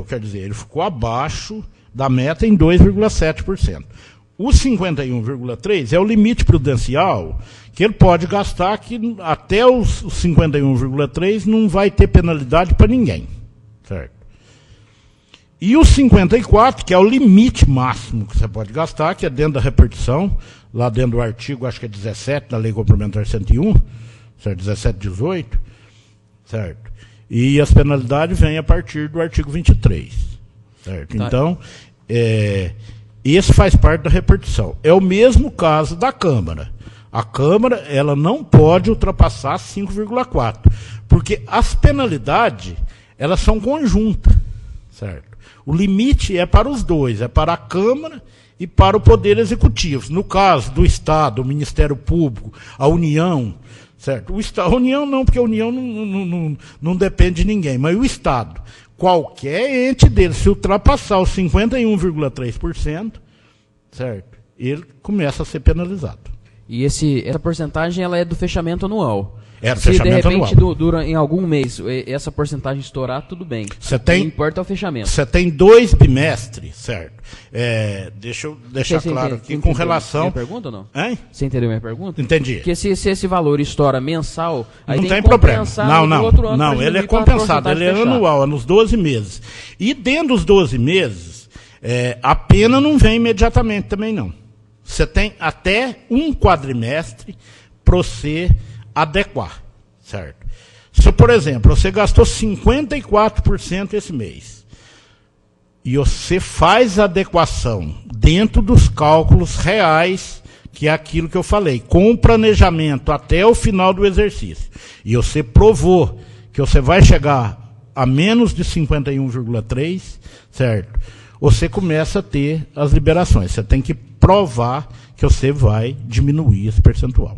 quer dizer, ele ficou abaixo da meta em 2,7%. O 51,3% é o limite prudencial que ele pode gastar, que até os 51,3% não vai ter penalidade para ninguém. Certo? E o 54%, que é o limite máximo que você pode gastar, que é dentro da repartição, lá dentro do artigo, acho que é 17, da Lei Complementar 101, certo? 17, 18, certo? E as penalidades vêm a partir do artigo 23, certo? Tá. Então, esse faz parte da repartição. É o mesmo caso da Câmara. A Câmara, ela não pode ultrapassar 5,4%, porque as penalidades, elas são conjuntas, certo? O limite é para os dois, é para a Câmara e para o Poder Executivo. No caso do Estado, o Ministério Público, a União, certo? A União não, porque a União não depende de ninguém, mas o Estado, qualquer ente dele, se ultrapassar os 51,3%, certo? Ele começa a ser penalizado. E essa porcentagem ela é do fechamento anual. É do fechamento anual. Se de repente dura em algum mês essa porcentagem estourar, tudo bem. O que importa é o fechamento. Você tem 2 bimestres, certo? Deixa eu deixar claro aqui com relação... Minha pergunta ou não? Hein? Você entendeu minha pergunta? Entendi. Porque se esse valor estoura mensal, aí não tem tem problema. No outro ano. Não, ele é compensado, ele é anual, é nos 12 meses. E dentro dos 12 meses, a pena não vem imediatamente também não. Você tem até um quadrimestre para você adequar, certo? Se, por exemplo, você gastou 54% esse mês e você faz a adequação dentro dos cálculos reais, que é aquilo que eu falei, com o planejamento até o final do exercício, e você provou que você vai chegar a menos de 51,3%, certo? Você começa a ter as liberações. Você tem que provar que você vai diminuir esse percentual.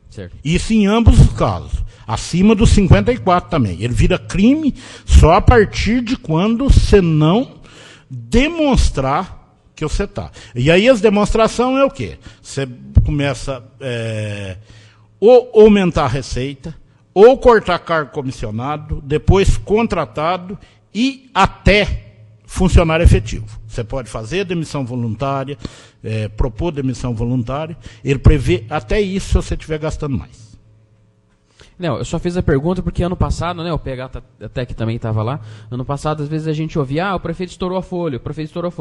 Certo. Isso em ambos os casos. Acima dos 54 também. Ele vira crime só a partir de quando você não demonstrar que você está. E aí as demonstrações é o quê? Você começa ou aumentar a receita, ou cortar cargo comissionado, depois contratado e até funcionário efetivo. Você pode fazer demissão voluntária, propor demissão voluntária, ele prevê até isso se você estiver gastando mais. Não, eu só fiz a pergunta porque ano passado, né, o PH até que também estava lá, ano passado às vezes a gente ouvia, o prefeito estourou a folha,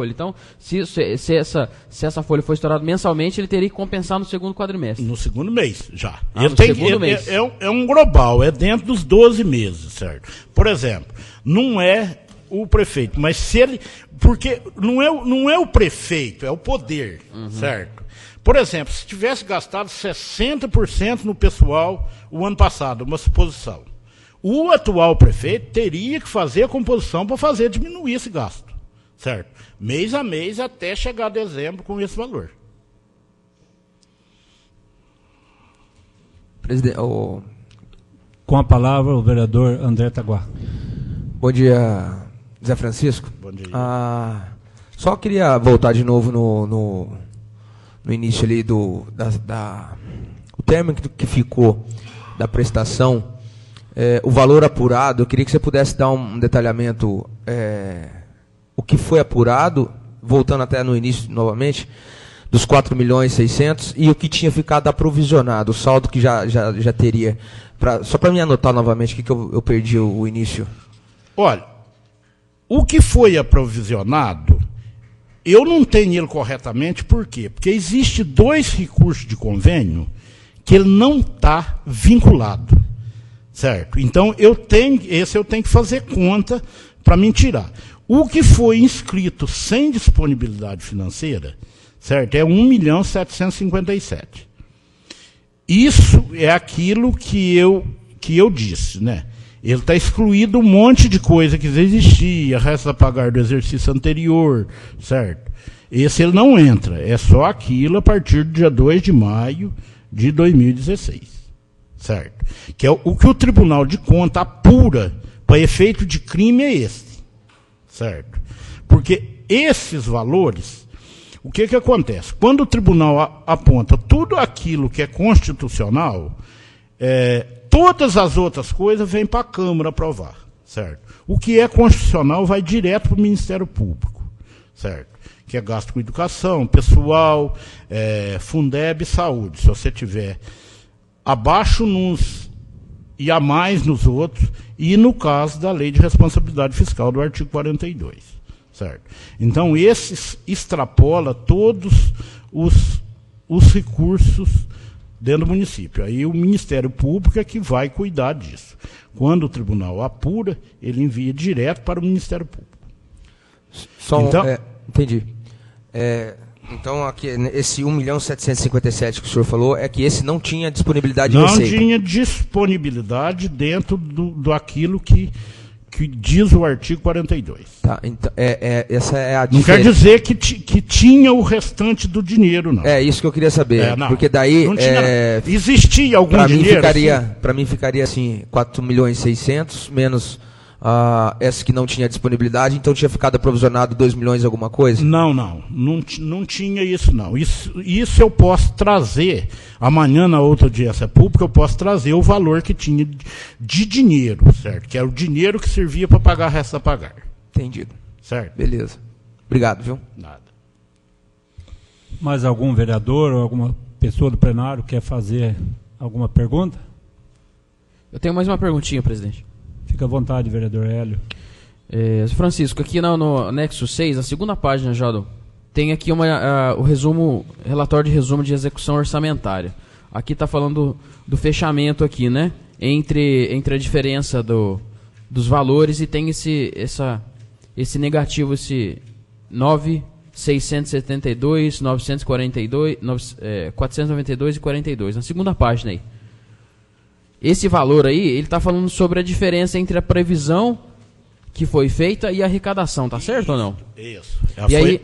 Então, se essa folha for estourada mensalmente, ele teria que compensar no segundo quadrimestre. No segundo mês, já. Mês. É um global, é dentro dos 12 meses, certo? Por exemplo, não é o prefeito, mas se ele... Porque não é o prefeito, é o poder, certo? Por exemplo, se tivesse gastado 60% no pessoal o ano passado, uma suposição, o atual prefeito teria que fazer a composição para fazer diminuir esse gasto, certo? Mês a mês até chegar a dezembro com esse valor. Presidente, Com a palavra o vereador André Taguá. Bom dia, Zé Francisco. Bom dia. Só queria voltar de novo no início ali o termo que ficou da prestação, o valor apurado. Eu queria que você pudesse dar um detalhamento, o que foi apurado, voltando até no início novamente, dos 4.600.000 e o que tinha ficado aprovisionado, o saldo que já teria. Só para me anotar novamente, que eu perdi o início. Olha, o que foi aprovisionado, eu não tenho ele corretamente, por quê? Porque existe 2 recursos de convênio que ele não está vinculado, certo? Então, eu tenho que fazer conta para me tirar. O que foi inscrito sem disponibilidade financeira, certo? É 1.757.000. Isso é aquilo que eu disse, né? Ele está excluído um monte de coisa que existia, resta a pagar do exercício anterior, certo? Esse ele não entra, é só aquilo a partir do dia 2 de maio de 2016, certo? Que é o que o Tribunal de Contas apura para efeito de crime é esse, certo? Porque esses valores, o que acontece? Quando o tribunal aponta tudo aquilo que é constitucional, todas as outras coisas vêm para a Câmara aprovar, certo? O que é constitucional vai direto para o Ministério Público, certo? Que é gasto com educação, pessoal, Fundeb e saúde. Se você tiver abaixo nos e a mais nos outros, e no caso da Lei de Responsabilidade Fiscal do artigo 42, certo? Então, esses extrapola todos os recursos dentro do município. Aí o Ministério Público é que vai cuidar disso. Quando o tribunal apura, ele envia direto para o Ministério Público. Então, entendi. Então, aqui, esse 1.757.000 que o senhor falou, é que esse não tinha disponibilidade de receita. Não tinha disponibilidade dentro do aquilo que diz o artigo 42. Tá, então, essa é a não quer dizer que tinha o restante do dinheiro, não. É isso que eu queria saber. Porque daí... Não tinha, existia algum dinheiro? Para mim ficaria assim, 4.600.000 menos... essa que não tinha disponibilidade, então tinha ficado aprovisionado 2 milhões alguma coisa? Não tinha isso, não. Isso eu posso trazer, amanhã na outra audiência pública, eu posso trazer o valor que tinha de dinheiro, certo? Que era o dinheiro que servia para pagar a resta a pagar. Entendido. Certo? Beleza. Obrigado, viu? Nada. Mais algum vereador ou alguma pessoa do plenário quer fazer alguma pergunta? Eu tenho mais uma perguntinha, presidente. Fica à vontade, vereador Hélio. Francisco, aqui no anexo 6, a segunda página, já tem aqui o resumo, relatório de resumo de execução orçamentária. Aqui está falando do fechamento aqui, né? Entre a diferença dos valores, e tem esse negativo, esse 9.672, 942, 492 e 42. Na segunda página aí. Esse valor aí, ele está falando sobre a diferença entre a previsão que foi feita e a arrecadação, tá certo ou não? Isso. Aí,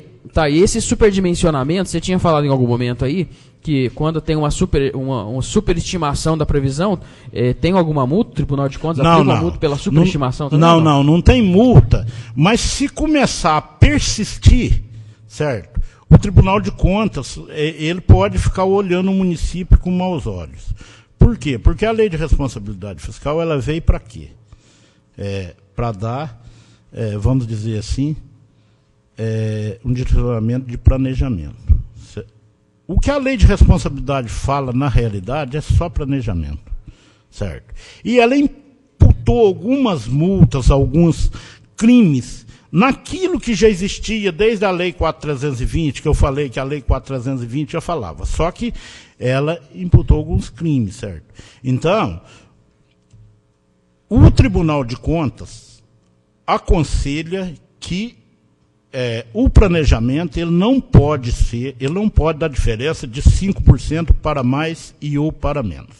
e esse superdimensionamento, você tinha falado em algum momento aí, que quando tem uma superestimação da previsão, tem alguma multa? O Tribunal de Contas aplica uma multa pela superestimação também? Não tem multa, mas se começar a persistir, certo? O Tribunal de Contas, ele pode ficar olhando o município com maus olhos. Por quê? Porque a Lei de Responsabilidade Fiscal, ela veio para quê? Para dar, vamos dizer assim, um direcionamento de planejamento. O que a Lei de Responsabilidade fala, na realidade, é só planejamento, certo? E ela imputou algumas multas, alguns crimes, naquilo que já existia desde a Lei 4.320, que eu falei que a Lei 4.320 já falava, só que ela imputou alguns crimes, certo? Então, o Tribunal de Contas aconselha que o planejamento ele não pode dar diferença de 5% para mais ou para menos,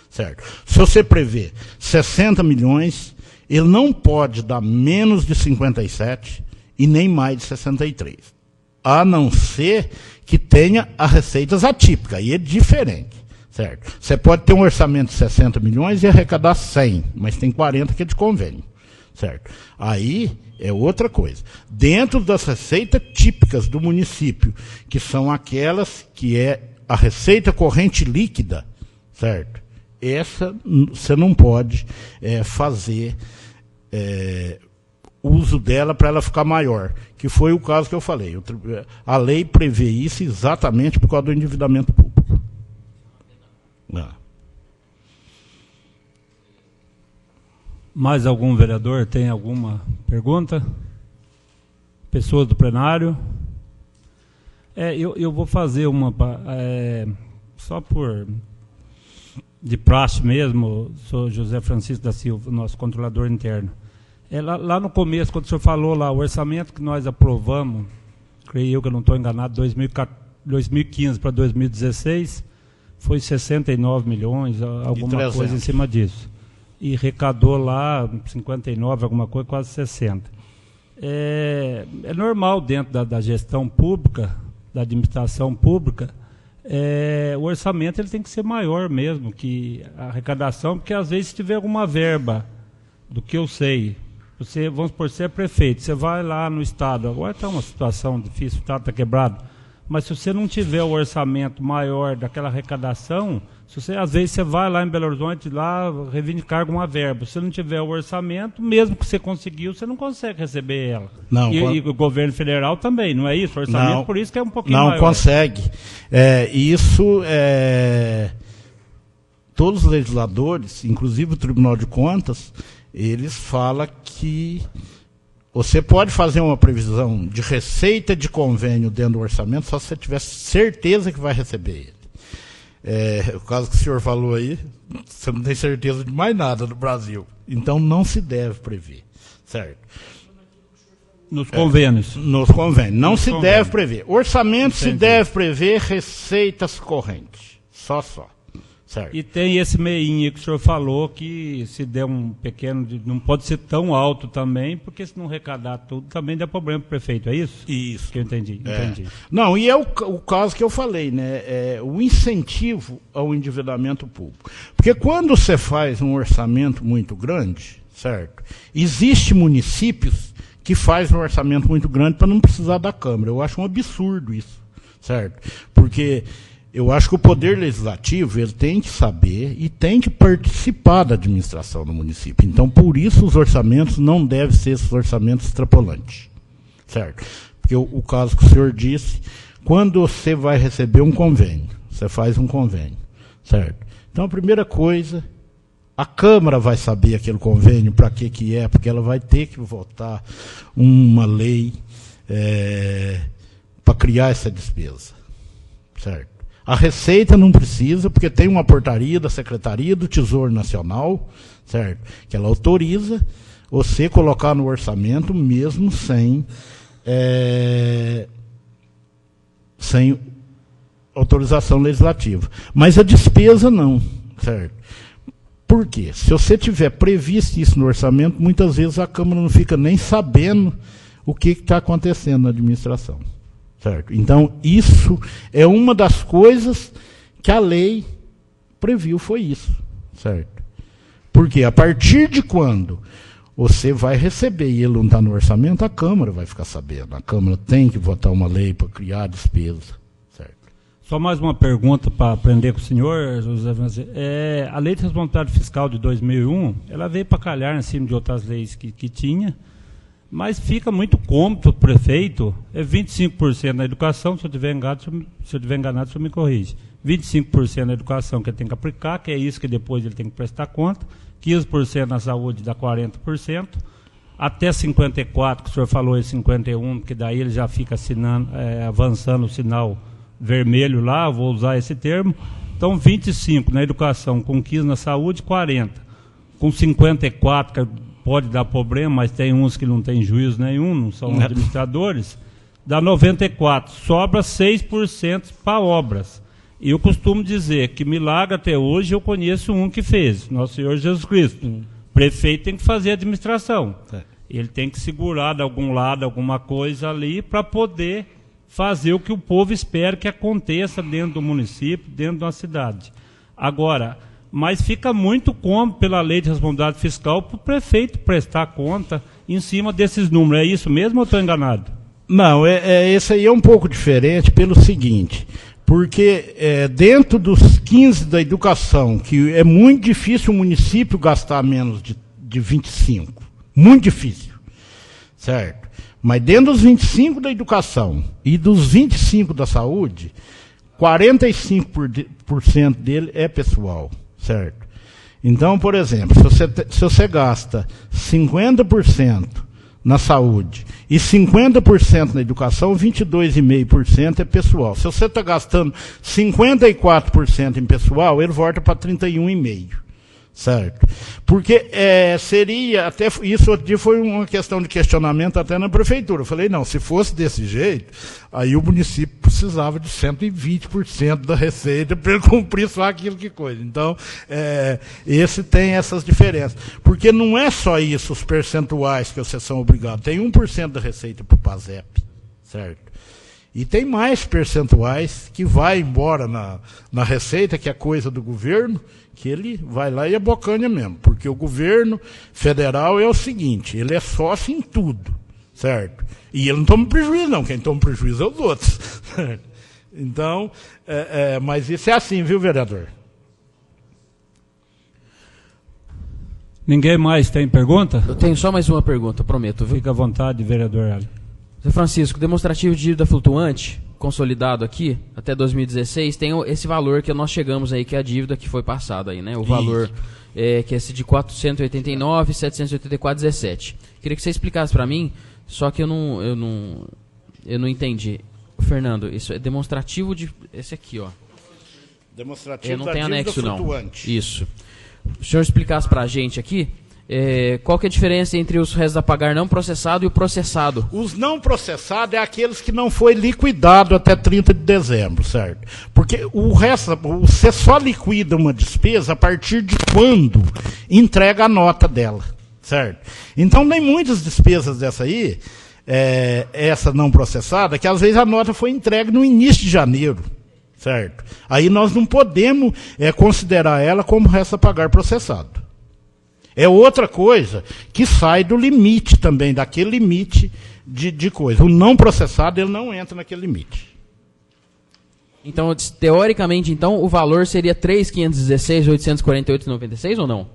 certo? Se você prevê 60 milhões, ele não pode dar menos de 57 e nem mais de 63, a não ser que tenha as receitas atípicas, aí é diferente, certo? Você pode ter um orçamento de 60 milhões e arrecadar 100, mas tem 40 que é de convênio, certo? Aí é outra coisa. Dentro das receitas típicas do município, que são aquelas que é a receita corrente líquida, certo? Essa você não pode fazer uso dela para ela ficar maior, que foi o caso que eu falei. A lei prevê isso exatamente por causa do endividamento público. Mais algum vereador tem alguma pergunta? Pessoas do plenário? Eu vou fazer uma... só por... de praxe mesmo, sou José Francisco da Silva, nosso controlador interno. Lá no começo, quando o senhor falou lá, o orçamento que nós aprovamos, creio eu que eu não estou enganado, 2015 para 2016, foi 69 milhões, alguma coisa em cima disso. E arrecadou lá 59, alguma coisa, quase 60. É normal dentro da gestão pública, da administração pública, o orçamento ele tem que ser maior mesmo que a arrecadação, porque às vezes se tiver alguma verba, do que eu sei, vamos supor, você é prefeito, você vai lá no Estado, agora está uma situação difícil, o Estado está quebrado, Mas se você não tiver o orçamento maior daquela arrecadação, às vezes você vai lá em Belo Horizonte, lá reivindicar alguma verba. Se você não tiver o orçamento, mesmo que você conseguiu, você não consegue receber ela. Não, e o governo federal também, não é isso? O orçamento, não, por isso que é um pouquinho não maior. Não consegue. Todos os legisladores, inclusive o Tribunal de Contas, eles falam que você pode fazer uma previsão de receita de convênio dentro do orçamento só se você tiver certeza que vai receber ele. O caso que o senhor falou aí, você não tem certeza de mais nada no Brasil. Então não se deve prever, certo? Nos convênios. Nos convênios. Não se deve prever. Orçamento se deve prever receitas correntes. Só. Certo. E tem esse meinho que o senhor falou, que se der um pequeno, não pode ser tão alto também, porque se não arrecadar tudo, também dá problema para o prefeito, é isso? Isso. Que eu entendi. Não, e é o caso que eu falei, né? O incentivo ao endividamento público. Porque quando você faz um orçamento muito grande, certo? Existem municípios que fazem um orçamento muito grande para não precisar da Câmara. Eu acho um absurdo isso, certo? Porque eu acho que o Poder Legislativo ele tem que saber e tem que participar da administração do município. Então, por isso, os orçamentos não devem ser esses orçamentos extrapolantes. Certo? Porque o caso que o senhor disse, quando você vai receber um convênio, você faz um convênio. Certo? Então, a primeira coisa, a Câmara vai saber aquele convênio, para que é, porque ela vai ter que votar uma lei para criar essa despesa. Certo? A Receita não precisa, porque tem uma portaria da Secretaria do Tesouro Nacional, certo? Que ela autoriza você colocar no orçamento mesmo sem autorização legislativa. Mas a despesa não, certo? Por quê? Se você tiver previsto isso no orçamento, muitas vezes a Câmara não fica nem sabendo o que está acontecendo na administração. Certo? Então, isso é uma das coisas que a lei previu, foi isso. Certo? Porque a partir de quando você vai receber e ele não está no orçamento, a Câmara vai ficar sabendo. A Câmara tem que votar uma lei para criar despesa. Certo? Só mais uma pergunta para aprender com o senhor, José. A Lei de Responsabilidade Fiscal de 2001, ela veio para calhar em cima de outras leis que tinha, mas fica muito cômodo para o prefeito, 25% na educação, se eu estiver enganado, o senhor me corrige. 25% na educação que ele tem que aplicar, que é isso que depois ele tem que prestar conta, 15% na saúde dá 40%, até 54%, que o senhor falou, 51%, que daí ele já fica avançando o sinal vermelho lá, vou usar esse termo. Então, 25% na educação, com 15% na saúde, 40%. Com 54%, que pode dar problema, mas tem uns que não têm juízo nenhum, não são administradores, dá 94%, sobra 6% para obras. E eu costumo dizer que milagre até hoje eu conheço um que fez, Nosso Senhor Jesus Cristo. O prefeito tem que fazer a administração. Ele tem que segurar de algum lado alguma coisa ali para poder fazer o que o povo espera que aconteça dentro do município, dentro de uma cidade. Agora, mas fica muito cômodo pela Lei de Responsabilidade Fiscal para o prefeito prestar conta em cima desses números. É isso mesmo ou estou enganado? Não, esse aí é um pouco diferente pelo seguinte, porque dentro dos 15 da educação, que é muito difícil o município gastar menos de 25, muito difícil, certo? Mas dentro dos 25 da educação e dos 25 da saúde, 45% dele é pessoal. Certo? Então, por exemplo, se você gasta 50% na saúde e 50% na educação, 22,5% é pessoal. Se você está gastando 54% em pessoal, ele volta para 31,5%. Certo? Porque seria, até isso outro dia foi uma questão de questionamento até na prefeitura. Eu falei, não, se fosse desse jeito, aí o município precisava de 120% da receita para ele cumprir só aquilo que coisa. Então, esse tem essas diferenças. Porque não é só isso, os percentuais que vocês são obrigados. Tem 1% da receita para o PASEP, certo? E tem mais percentuais que vai embora na receita, que é coisa do governo, que ele vai lá e abocanha mesmo. Porque o governo federal é o seguinte, ele é sócio em tudo, certo? E ele não toma prejuízo, não. Quem toma prejuízo é os outros. Então, mas isso é assim, viu, vereador? Ninguém mais tem pergunta? Eu tenho só mais uma pergunta, prometo, viu? Fica à vontade, vereador Hélio. Zé Francisco, demonstrativo de dívida flutuante, consolidado aqui, até 2016, tem esse valor que nós chegamos aí, que é a dívida que foi passada aí, né? O valor que é esse de 489.784,17. Queria que você explicasse para mim, só que eu não entendi. Fernando, isso é demonstrativo de... Esse aqui, ó. Demonstrativo não da tem dívida anexo, flutuante. não. Isso. O senhor explicasse para a gente aqui, qual que é a diferença entre os restos a pagar não processado e o processado? Os não processados é aqueles que não foi liquidado até 30 de dezembro, certo? Porque o resto, você só liquida uma despesa a partir de quando entrega a nota dela, certo? Então, nem muitas despesas dessa aí, essa não processada, que às vezes a nota foi entregue no início de janeiro, certo? Aí nós não podemos considerar ela como resto a pagar processado. É outra coisa que sai do limite também, daquele limite de coisa. O não processado, ele não entra naquele limite. Então, teoricamente, então, o valor seria 3.516.848,96 ou não?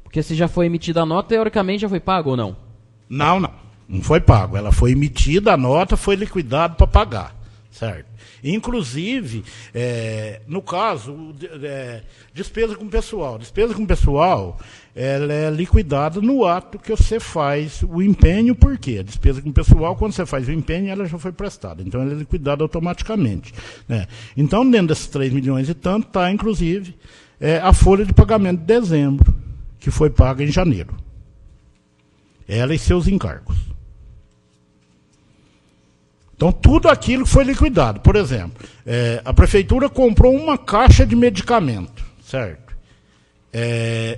Porque se já foi emitida a nota, teoricamente já foi pago ou não? Não foi pago. Ela foi emitida, a nota foi liquidada para pagar, certo? Inclusive, no caso, despesa com pessoal. Despesa com pessoal, ela é liquidada no ato que você faz o empenho, por quê? A despesa com pessoal, quando você faz o empenho, ela já foi prestada. Então, ela é liquidada automaticamente, né? Então, dentro desses 3 milhões e tanto, está, inclusive, a folha de pagamento de dezembro, que foi paga em janeiro. Ela e seus encargos. Então, tudo aquilo que foi liquidado. Por exemplo, a prefeitura comprou uma caixa de medicamento, certo?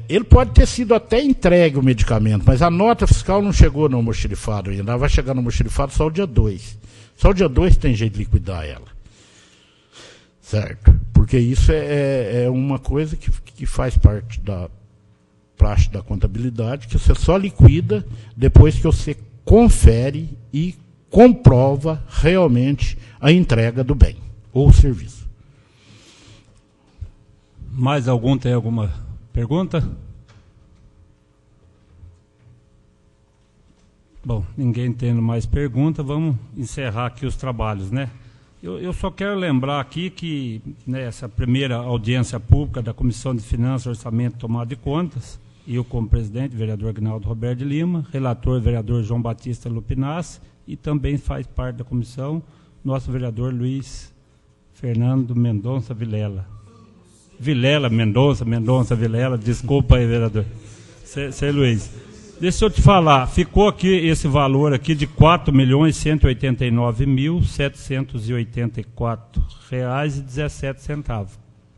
Ele pode ter sido até entregue o medicamento, mas a nota fiscal não chegou no almoxarifado ainda. Ela vai chegar no almoxarifado só o dia 2. Só o dia 2 tem jeito de liquidar ela. Certo? Porque isso é uma coisa que faz parte da praxe da contabilidade, que você só liquida depois que você confere e comprova realmente a entrega do bem ou serviço. Mais algum tem alguma pergunta? Bom, ninguém tendo mais pergunta, vamos encerrar aqui os trabalhos, né? Eu só quero lembrar aqui que nessa primeira audiência pública da Comissão de Finanças, Orçamento e Tomada de Contas, eu como presidente, vereador Aguinaldo Roberto de Lima, relator, vereador João Batista Lupinassi, e também faz parte da comissão nosso vereador Luiz Fernando Mendonça Vilela. Mendonça Vilela, desculpa aí, vereador. Sei, Luiz. Deixa eu te falar, ficou aqui esse valor aqui de R$ 4.189.784,17.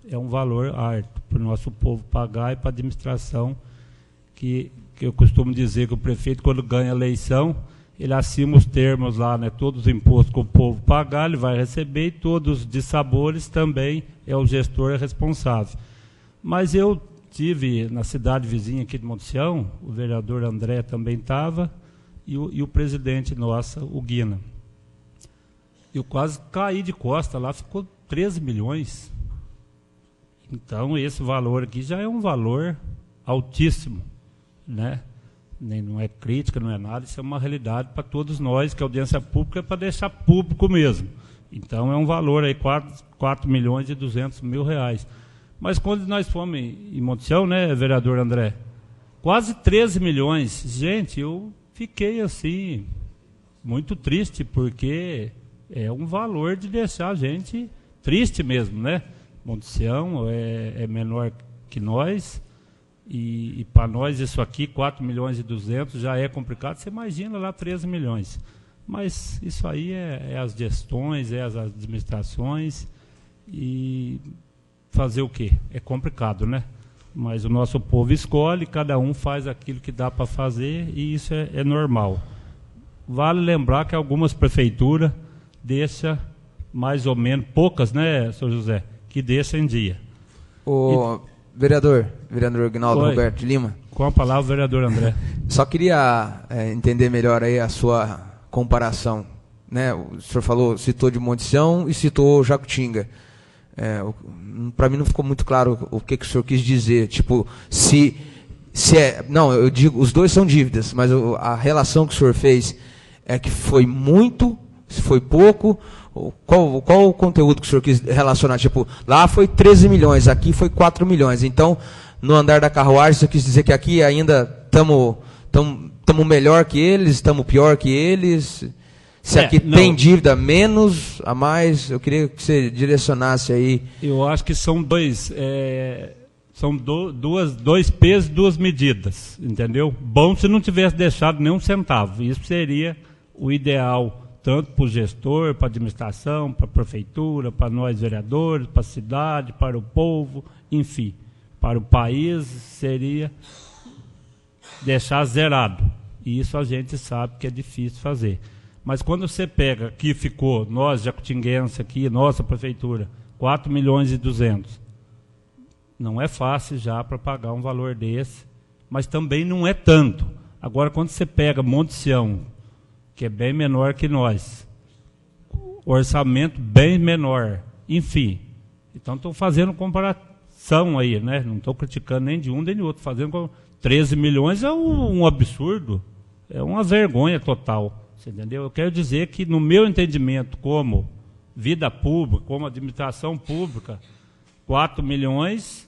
É um valor alto para o nosso povo pagar e para a administração, que eu costumo dizer que o prefeito, quando ganha a eleição, ele assina os termos lá, né? Todos os impostos que o povo pagar, ele vai receber, e todos os dissabores também é o gestor responsável. Mas eu tive na cidade vizinha aqui de Monte Sião, o vereador André também estava, e o presidente nossa, o Guina. Eu quase caí de costa, lá ficou 13 milhões. Então, esse valor aqui já é um valor altíssimo, né? Não é crítica, não é nada, isso é uma realidade para todos nós, que a audiência pública é para deixar público mesmo. Então, é um valor aí, 4.200.000 reais. Mas quando nós fomos em Monte Sião, né, vereador André, quase 13 milhões. Gente, eu fiquei assim, muito triste, porque é um valor de deixar a gente triste mesmo, né? Monte Sião é menor que nós, e para nós isso aqui, 4.200.000, já é complicado. Você imagina lá 13 milhões. Mas isso aí é as gestões, as administrações, e fazer o quê? É complicado, né? Mas o nosso povo escolhe, cada um faz aquilo que dá para fazer, e isso é normal. Vale lembrar que algumas prefeituras deixam mais ou menos, poucas, né, senhor José, que deixam em dia. Vereador Aguinaldo Roberto de Lima. Com a palavra, vereador André. Só queria entender melhor aí a sua comparação né? O senhor citou de Monte Sião e citou Jacutinga. Para mim não ficou muito claro o que o senhor quis dizer. Tipo, não, eu digo, os dois são dívidas, mas a relação que o senhor fez é que foi muito, se foi pouco. Qual o conteúdo que o senhor quis relacionar? Tipo, lá foi 13 milhões, aqui foi 4 milhões. Então, no andar da carruagem, o senhor quis dizer que aqui ainda estamos melhor que eles, estamos pior que eles. Se aqui tem dívida menos, a mais, eu queria que você direcionasse aí. Eu acho que são dois pesos e duas medidas, entendeu? Bom se não tivesse deixado nenhum centavo. Isso seria o ideal, tanto para o gestor, para a administração, para a prefeitura, para nós vereadores, para a cidade, para o povo, enfim. Para o país seria deixar zerado. E isso a gente sabe que é difícil fazer. Mas quando você pega, que ficou, nós, jacutinguenses aqui, nossa prefeitura, 4 milhões e 200. Não é fácil já para pagar um valor desse, mas também não é tanto. Agora, quando você pega Monte Sião, que é bem menor que nós, orçamento bem menor, enfim. Então, estou fazendo comparação aí, né? Não estou criticando nem de um nem de outro. Fazendo 13 milhões é um absurdo, é uma vergonha total. Você entendeu? Eu quero dizer que, no meu entendimento, como vida pública, como administração pública, 4 milhões,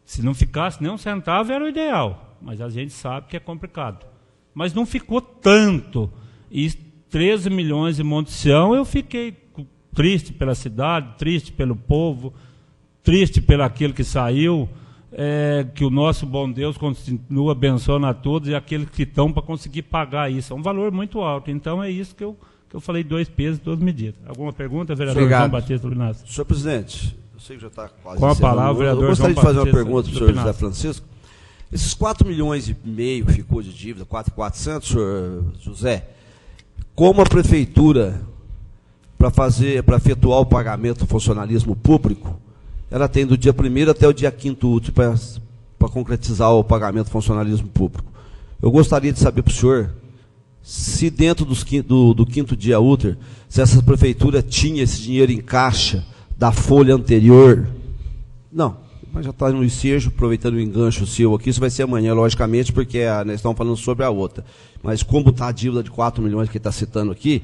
se não ficasse nem um centavo, era o ideal. Mas a gente sabe que é complicado. Mas não ficou tanto. E 13 milhões em Monte Sião, eu fiquei triste pela cidade, triste pelo povo, triste pelo aquele que saiu, que o nosso bom Deus continua abençoando a todos e aqueles que estão para conseguir pagar isso. É um valor muito alto. Então é isso que eu falei, 2 pesos, 2 medidas. Alguma pergunta, vereador João Batista Luinácio? Senhor presidente, eu sei que já está quase com a palavra, vereador eu gostaria João de fazer Batista uma pergunta para o senhor José Francisco. Esses 4 milhões e meio que ficou de dívida, 4.400, senhor José, como a prefeitura, para efetuar o pagamento do funcionalismo público, ela tem do dia 1º até o dia 5º útil para concretizar o pagamento do funcionalismo público. Eu gostaria de saber para o senhor se dentro do 5º dia útil, se essa prefeitura tinha esse dinheiro em caixa da folha anterior. Não, mas já está no ensejo, aproveitando o engancho seu aqui, isso vai ser amanhã, logicamente, porque nós estamos falando sobre a outra. Mas como está a dívida de 4 milhões que está citando aqui,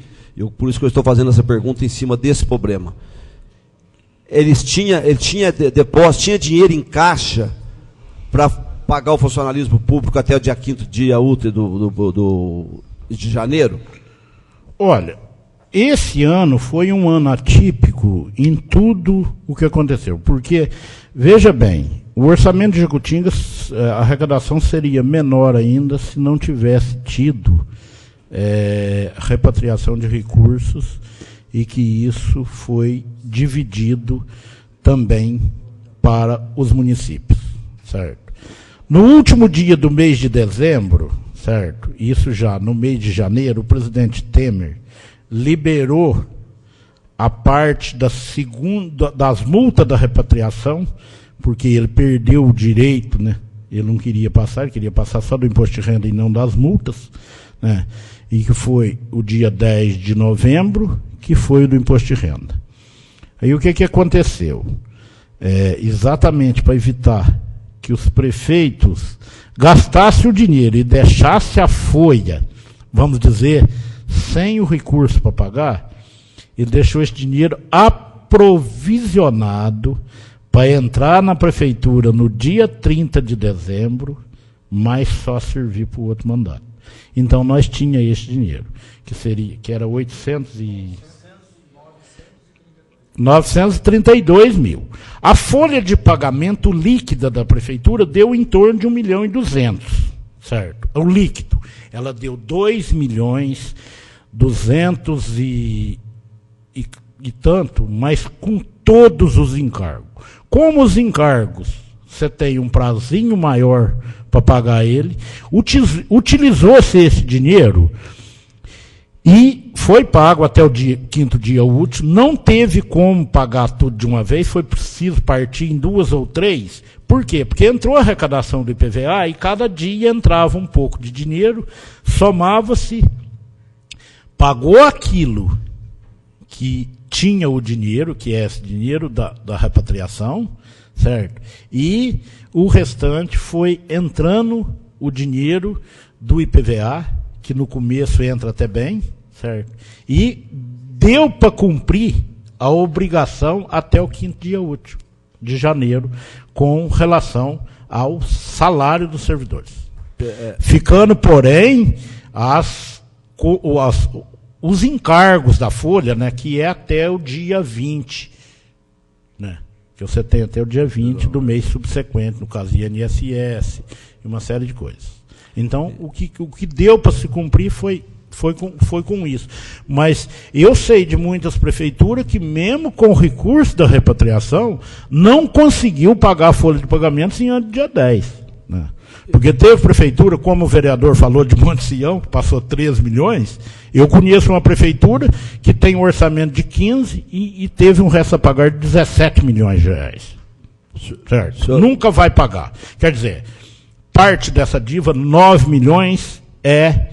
por isso que eu estou fazendo essa pergunta em cima desse problema. Ele tinha depósito, tinha dinheiro em caixa para pagar o funcionalismo público até o dia 5º dia útil de janeiro? Olha, esse ano foi um ano atípico em tudo o que aconteceu, porque, veja bem, o orçamento de Jacutinga, a arrecadação seria menor ainda se não tivesse tido repatriação de recursos e que isso foi dividido também para os municípios, certo? No último dia do mês de dezembro, certo? Isso já no mês de janeiro, o presidente Temer liberou a parte das multas da repatriação, porque ele perdeu o direito, né? Ele não queria passar, ele queria passar só do imposto de renda e não das multas, né? E que foi o dia 10 de novembro, que foi o do imposto de renda. Aí o que aconteceu? Exatamente para evitar que os prefeitos gastassem o dinheiro e deixassem a folha, vamos dizer, sem o recurso para pagar, ele deixou esse dinheiro aprovisionado para entrar na prefeitura no dia 30 de dezembro, mas só servir para o outro mandato. Então nós tínhamos esse dinheiro, que era 932 mil. A folha de pagamento líquida da prefeitura deu em torno de 1.200.000, certo? O líquido. Ela deu 2.200.000 e tanto, mas com todos os encargos. Como os encargos, você tem um prazinho maior para pagar ele, utilizou-se esse dinheiro e foi pago até o 5º dia útil, não teve como pagar tudo de uma vez, foi preciso partir em 2 ou 3. Por quê? Porque entrou a arrecadação do IPVA e cada dia entrava um pouco de dinheiro, somava-se pagou aquilo que tinha o dinheiro, que é esse dinheiro da repatriação, certo? E o restante foi entrando o dinheiro do IPVA, que no começo entra até bem, certo? E deu para cumprir a obrigação até o 5º dia útil de janeiro, com relação ao salário dos servidores. Ficando, porém, os encargos da folha, né, que é até o dia 20, né, que você tem até o dia 20 do mês subsequente, no caso INSS, e uma série de coisas. Então, o que deu para se cumprir foi com isso. Mas eu sei de muitas prefeituras que, mesmo com o recurso da repatriação, não conseguiu pagar a folha de pagamentos em ano de dia 10. Né? Porque teve prefeitura, como o vereador falou, de Monte Sião, que passou 13 milhões. Eu conheço uma prefeitura que tem um orçamento de 15 e teve um resto a pagar de 17 milhões de reais. Certo? Nunca vai pagar. Quer dizer, parte dessa dívida, 9 milhões, é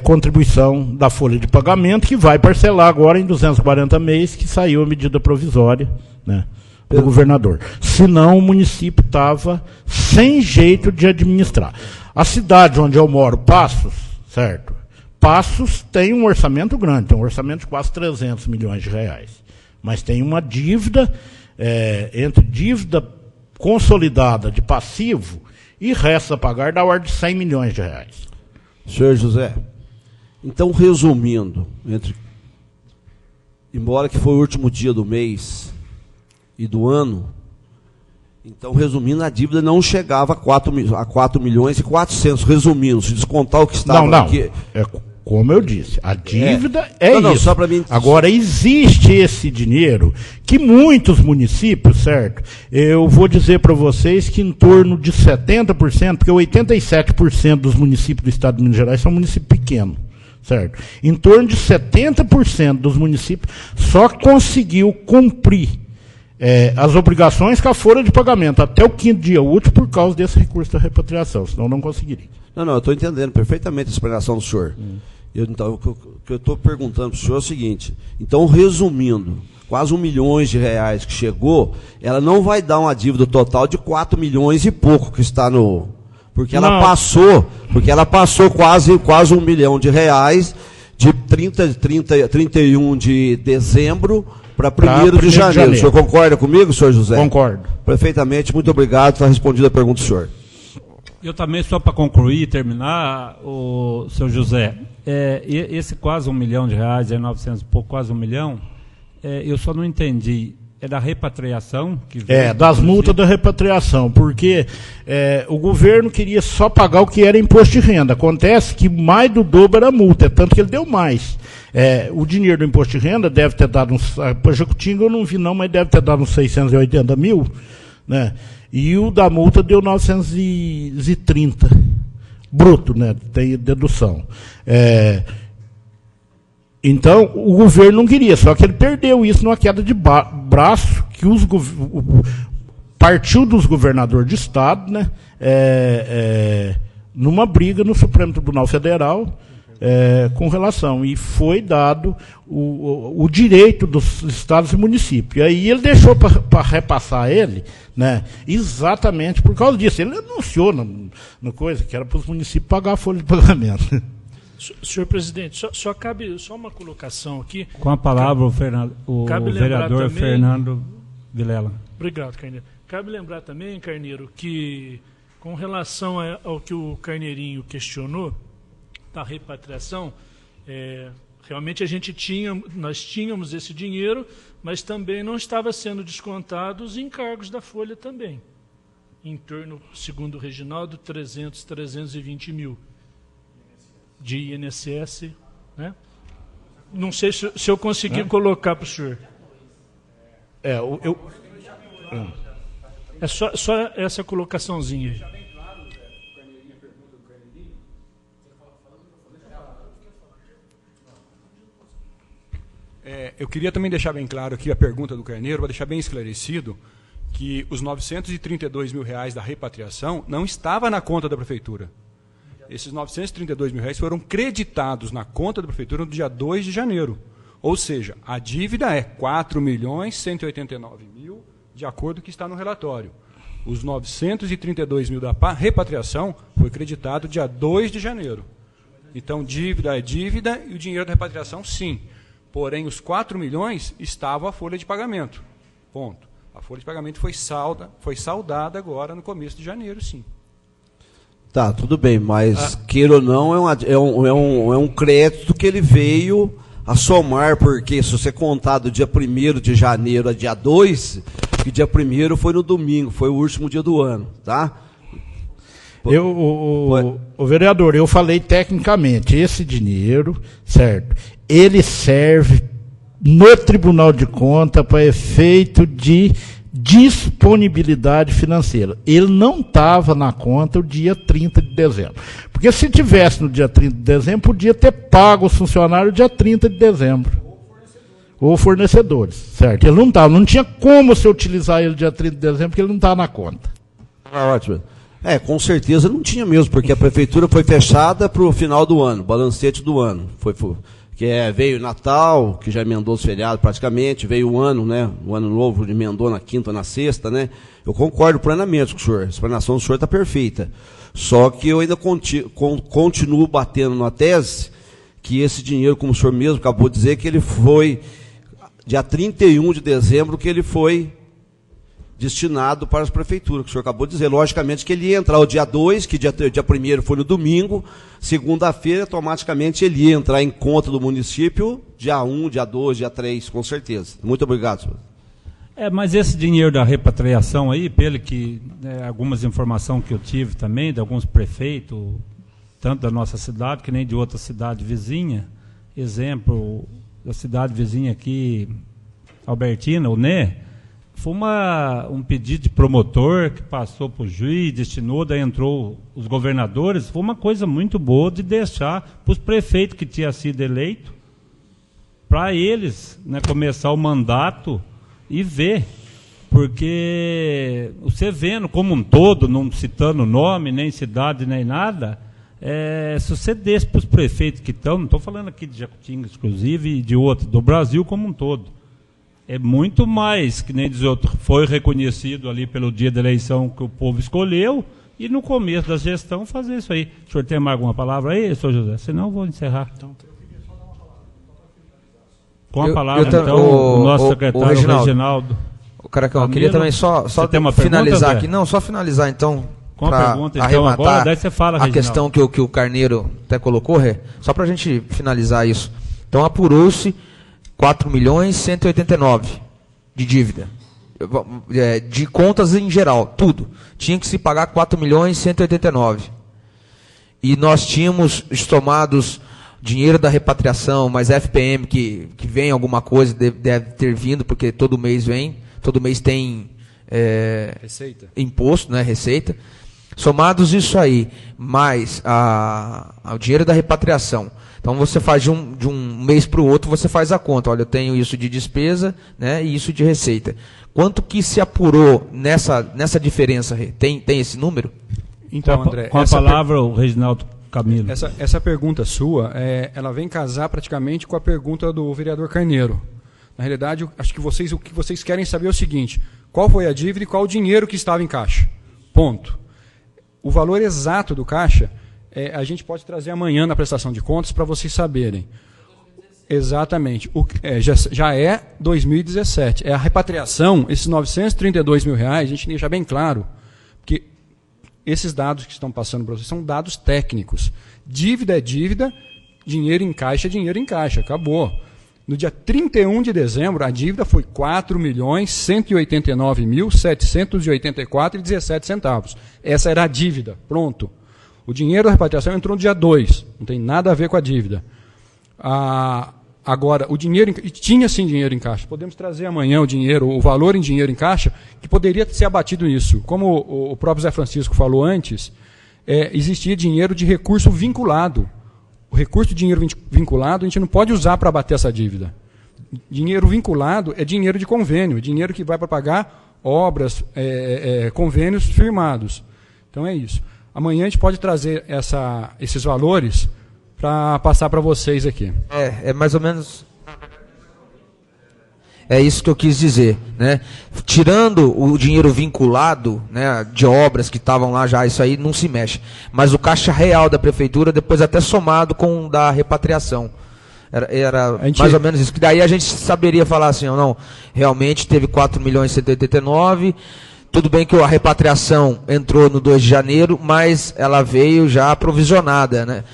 contribuição da folha de pagamento, que vai parcelar agora em 240 meses, que saiu a medida provisória, né, do governador. Senão o município estava sem jeito de administrar. A cidade onde eu moro, Passos, certo? Passos tem um orçamento grande, tem um orçamento de quase 300 milhões de reais. Mas tem uma dívida, entre dívida consolidada de passivo e resta a pagar da ordem de 100 milhões de reais. Senhor José, então, resumindo, embora que foi o último dia do mês e do ano, então, resumindo, a dívida não chegava a 4 milhões e 400, resumindo, se descontar o que estava aqui... Como eu disse, a dívida isso. Não, só para mim... Agora, existe esse dinheiro que muitos municípios, certo? Eu vou dizer para vocês que em torno de 70%, porque 87% dos municípios do estado de Minas Gerais são municípios pequenos, certo? Em torno de 70% dos municípios só conseguiu cumprir as obrigações com a folha de pagamento até o 5º dia útil por causa desse recurso da repatriação, senão não conseguiria. Não, eu estou entendendo perfeitamente a explicação do senhor. Então, o que eu estou perguntando para o senhor é o seguinte, então, resumindo, quase 1 milhão de reais que chegou, ela não vai dar uma dívida total de 4 milhões e pouco que está no... Porque ela passou quase 1 milhão de reais de 31 de dezembro para 1º de janeiro. O senhor concorda comigo, senhor José? Concordo. Perfeitamente, muito obrigado, está respondida a pergunta do senhor. Eu também, só para concluir e terminar, o seu José, esse quase 1 milhão de reais, 900 e pouco, quase 1 milhão, eu só não entendi, é da repatriação? Das multas da repatriação, porque o governo queria só pagar o que era imposto de renda. Acontece que mais do dobro era multa, tanto que ele deu mais. O dinheiro do imposto de renda deve ter dado para Jacutinga eu não vi não, mas deve ter dado uns 680 mil, né? E o da multa deu 930, bruto, né? Tem dedução. Então, o governo não queria, só que ele perdeu isso numa queda de braço, que partiu dos governadores de estado, né? Numa briga no Supremo Tribunal Federal, com relação, e foi dado o direito dos estados e municípios. E aí ele deixou para repassar ele, né, exatamente por causa disso. Ele anunciou na coisa que era para os municípios pagar a folha de pagamento. Senhor presidente, só cabe uma colocação aqui. Com a palavra o vereador também, Fernando Vilela. Obrigado, Carneiro. Cabe lembrar também, Carneiro, que com relação ao que o Carneirinho questionou, da repatriação, realmente nós tínhamos esse dinheiro, mas também não estava sendo descontado os encargos da folha também. Em torno, segundo o Reginaldo, 320 mil de INSS, né? Não sei se eu consegui colocar para o senhor. É só essa colocaçãozinha aí. Eu queria também deixar bem claro aqui a pergunta do Carneiro, para deixar bem esclarecido que os 932 mil reais da repatriação não estava na conta da prefeitura. Esses R$ 932 mil foram creditados na conta da prefeitura no dia 2 de janeiro. Ou seja, a dívida é R$ 4.189.000, de acordo com o que está no relatório. Os 932 mil da repatriação foi creditado dia 2 de janeiro. Então, dívida é dívida e o dinheiro da repatriação, sim. Porém, os 4 milhões estavam a folha de pagamento. Ponto. A folha de pagamento foi saldada agora no começo de janeiro, sim. Tá, tudo bem, mas queira ou não, é um crédito que ele veio a somar, porque se você contar do dia 1º de janeiro a dia 2, que dia 1º foi no domingo, foi o último dia do ano, tá? O vereador, eu falei tecnicamente, esse dinheiro, certo, ele serve no Tribunal de Contas para efeito de disponibilidade financeira. Ele não estava na conta o dia 30 de dezembro. Porque se tivesse no dia 30 de dezembro, podia ter pago os funcionários dia 30 de dezembro. Ou fornecedores, certo? Ele não estava, não tinha como se utilizar ele dia 30 de dezembro, porque ele não estava na conta. Ótimo. Com certeza não tinha mesmo, porque a prefeitura foi fechada para o final do ano, balancete do ano. Veio Natal, que já emendou os feriados praticamente, veio o ano, né? O ano novo emendou na quinta, na sexta, né? Eu concordo plenamente com o senhor, a explanação do senhor está perfeita. Só que eu ainda continuo batendo na tese que esse dinheiro, como o senhor mesmo acabou de dizer, que ele foi, dia 31 de dezembro, que ele foi destinado para as prefeituras, que o senhor acabou de dizer. Logicamente que ele ia entrar o dia 2, que dia 1º foi no domingo, segunda-feira, automaticamente ele ia entrar em conta do município, dia 1, dia 2, dia 3, com certeza. Muito obrigado, senhor. Mas esse dinheiro da repatriação aí, pelo que algumas informações que eu tive também, de alguns prefeitos, tanto da nossa cidade, que nem de outra cidade vizinha, exemplo, da cidade vizinha aqui, Albertina, o Né, foi um pedido de promotor que passou para o juiz, destinou, daí entrou os governadores. Foi uma coisa muito boa de deixar para os prefeitos que tinham sido eleitos, para eles, né, começar o mandato e ver. Porque você vendo como um todo, não citando nome, nem cidade, nem nada, se você desse para os prefeitos que estão, não estou falando aqui de Jacutinga, inclusive, e de outros, do Brasil como um todo, é muito mais, que nem diz outro, foi reconhecido ali pelo dia da eleição que o povo escolheu, e no começo da gestão fazer isso aí. O senhor tem mais alguma palavra aí, senhor José? Senão eu vou encerrar. Com a palavra, o nosso secretário, Reginaldo. Caracão, eu queria também só finalizar aqui. Não, só finalizar então. Com a pergunta, então, agora, daí você fala, a questão que o Carneiro até colocou, só para a gente finalizar isso. Então, apurou-se 4.189.000 de dívida, de contas em geral, tudo. Tinha que se pagar 4.189.000. E nós tínhamos tomados dinheiro da repatriação, mais FPM, que vem alguma coisa, deve ter vindo, porque todo mês vem, todo mês tem receita. Imposto, né, receita. Somados isso aí, mais o dinheiro da repatriação. Então você faz de um mês para o outro, você faz a conta. Olha, eu tenho isso de despesa, né, e isso de receita. Quanto que se apurou nessa diferença? Tem esse número? Então, André, com a palavra o Reginaldo Camilo. Essa pergunta sua, ela vem casar praticamente com a pergunta do vereador Carneiro. Na realidade, acho que o que vocês querem saber é o seguinte: qual foi a dívida e qual o dinheiro que estava em caixa? Ponto. O valor exato do caixa, a gente pode trazer amanhã na prestação de contas para vocês saberem. Exatamente. Já é 2017. É a repatriação, esses 932 mil reais, a gente deixa bem claro, porque esses dados que estão passando para vocês são dados técnicos. Dívida é dívida, dinheiro em caixa é dinheiro em caixa. Acabou. No dia 31 de dezembro, a dívida foi R$ 4.189.784,17. Essa era a dívida. Pronto. O dinheiro da repatriação entrou no dia 2. Não tem nada a ver com a dívida. Agora, o dinheiro... E tinha sim dinheiro em caixa. Podemos trazer amanhã o valor em dinheiro em caixa, que poderia ser abatido nisso. Como o próprio Zé Francisco falou antes, existia dinheiro de recurso vinculado. O recurso de dinheiro vinculado a gente não pode usar para abater essa dívida. Dinheiro vinculado é dinheiro de convênio, dinheiro que vai para pagar obras, convênios firmados. Então é isso. Amanhã a gente pode trazer esses valores para passar para vocês aqui. É mais ou menos... É isso que eu quis dizer, né? Tirando o dinheiro vinculado, né, de obras que estavam lá já, isso aí não se mexe. Mas o caixa real da prefeitura, depois até somado com o da repatriação. Era mais ou menos isso. Que daí a gente saberia falar assim, ou não, realmente teve 4.189.000. Tudo bem que a repatriação entrou no 2 de janeiro, mas ela veio já aprovisionada, né?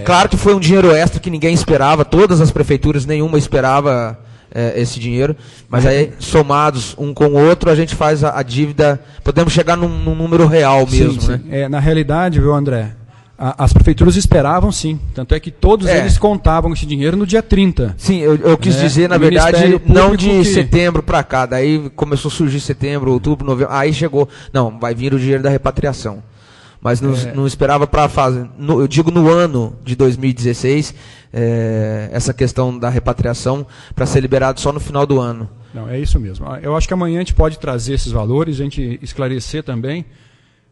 Claro que foi um dinheiro extra que ninguém esperava, todas as prefeituras, nenhuma esperava esse dinheiro, mas aí somados um com o outro a gente faz a dívida, podemos chegar num número real mesmo, sim. Né? Na realidade, viu, André, as prefeituras esperavam sim, tanto é que todos eles contavam esse dinheiro no dia 30. Sim, eu quis dizer, na verdade, não de setembro para cá, daí começou a surgir setembro, outubro, novembro, aí chegou, não, vai vir o dinheiro da repatriação. Mas não esperava para a fase, eu digo no ano de 2016, essa questão da repatriação para ser liberado só no final do ano. Não, é isso mesmo. Eu acho que amanhã a gente pode trazer esses valores, a gente esclarecer também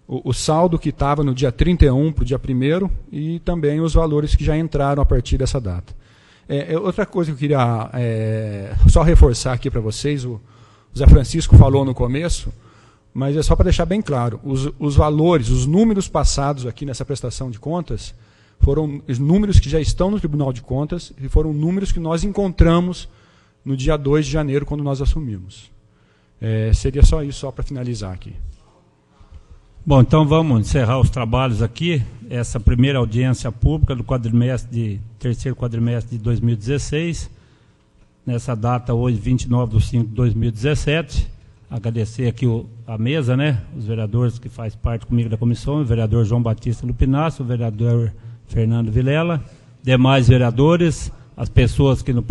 o saldo que estava no dia 31 para o dia 1º e também os valores que já entraram a partir dessa data. Outra coisa que eu queria só reforçar aqui para vocês, o Zé Francisco falou no começo, mas é só para deixar bem claro, os valores, os números passados aqui nessa prestação de contas, foram os números que já estão no Tribunal de Contas e foram números que nós encontramos no dia 2 de janeiro, quando nós assumimos. Seria só isso, só para finalizar aqui. Bom, então vamos encerrar os trabalhos aqui, essa primeira audiência pública do terceiro quadrimestre de 2016, nessa data hoje, 29/5/2017, agradecer aqui a mesa, né, os vereadores que fazem parte comigo da comissão, o vereador João Batista Lupinácio, o vereador Fernando Vilela, demais vereadores, as pessoas que no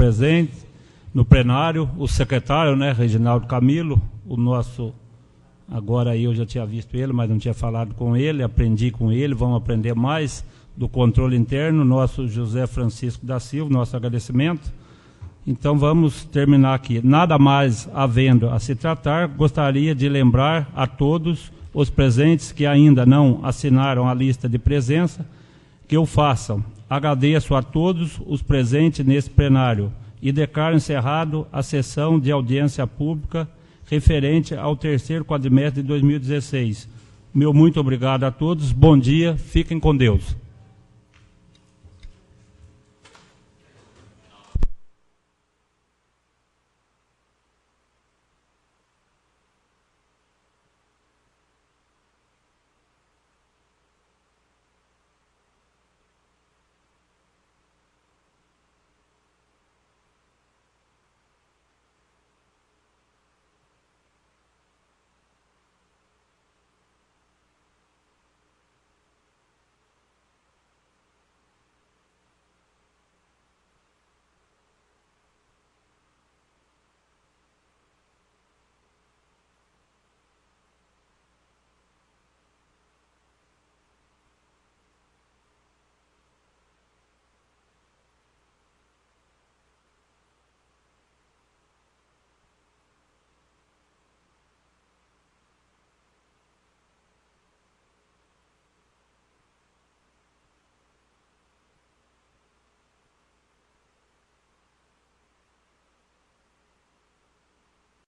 plenário, o secretário, né, Reginaldo Camilo, o nosso, agora aí eu já tinha visto ele, mas não tinha falado com ele, aprendi com ele, vamos aprender mais do controle interno, nosso José Francisco da Silva, nosso agradecimento. Então vamos terminar aqui. Nada mais havendo a se tratar, gostaria de lembrar a todos os presentes que ainda não assinaram a lista de presença, que o façam. Agradeço a todos os presentes nesse plenário e declaro encerrado a sessão de audiência pública referente ao terceiro quadrimestre de 2016. Meu muito obrigado a todos, bom dia, fiquem com Deus.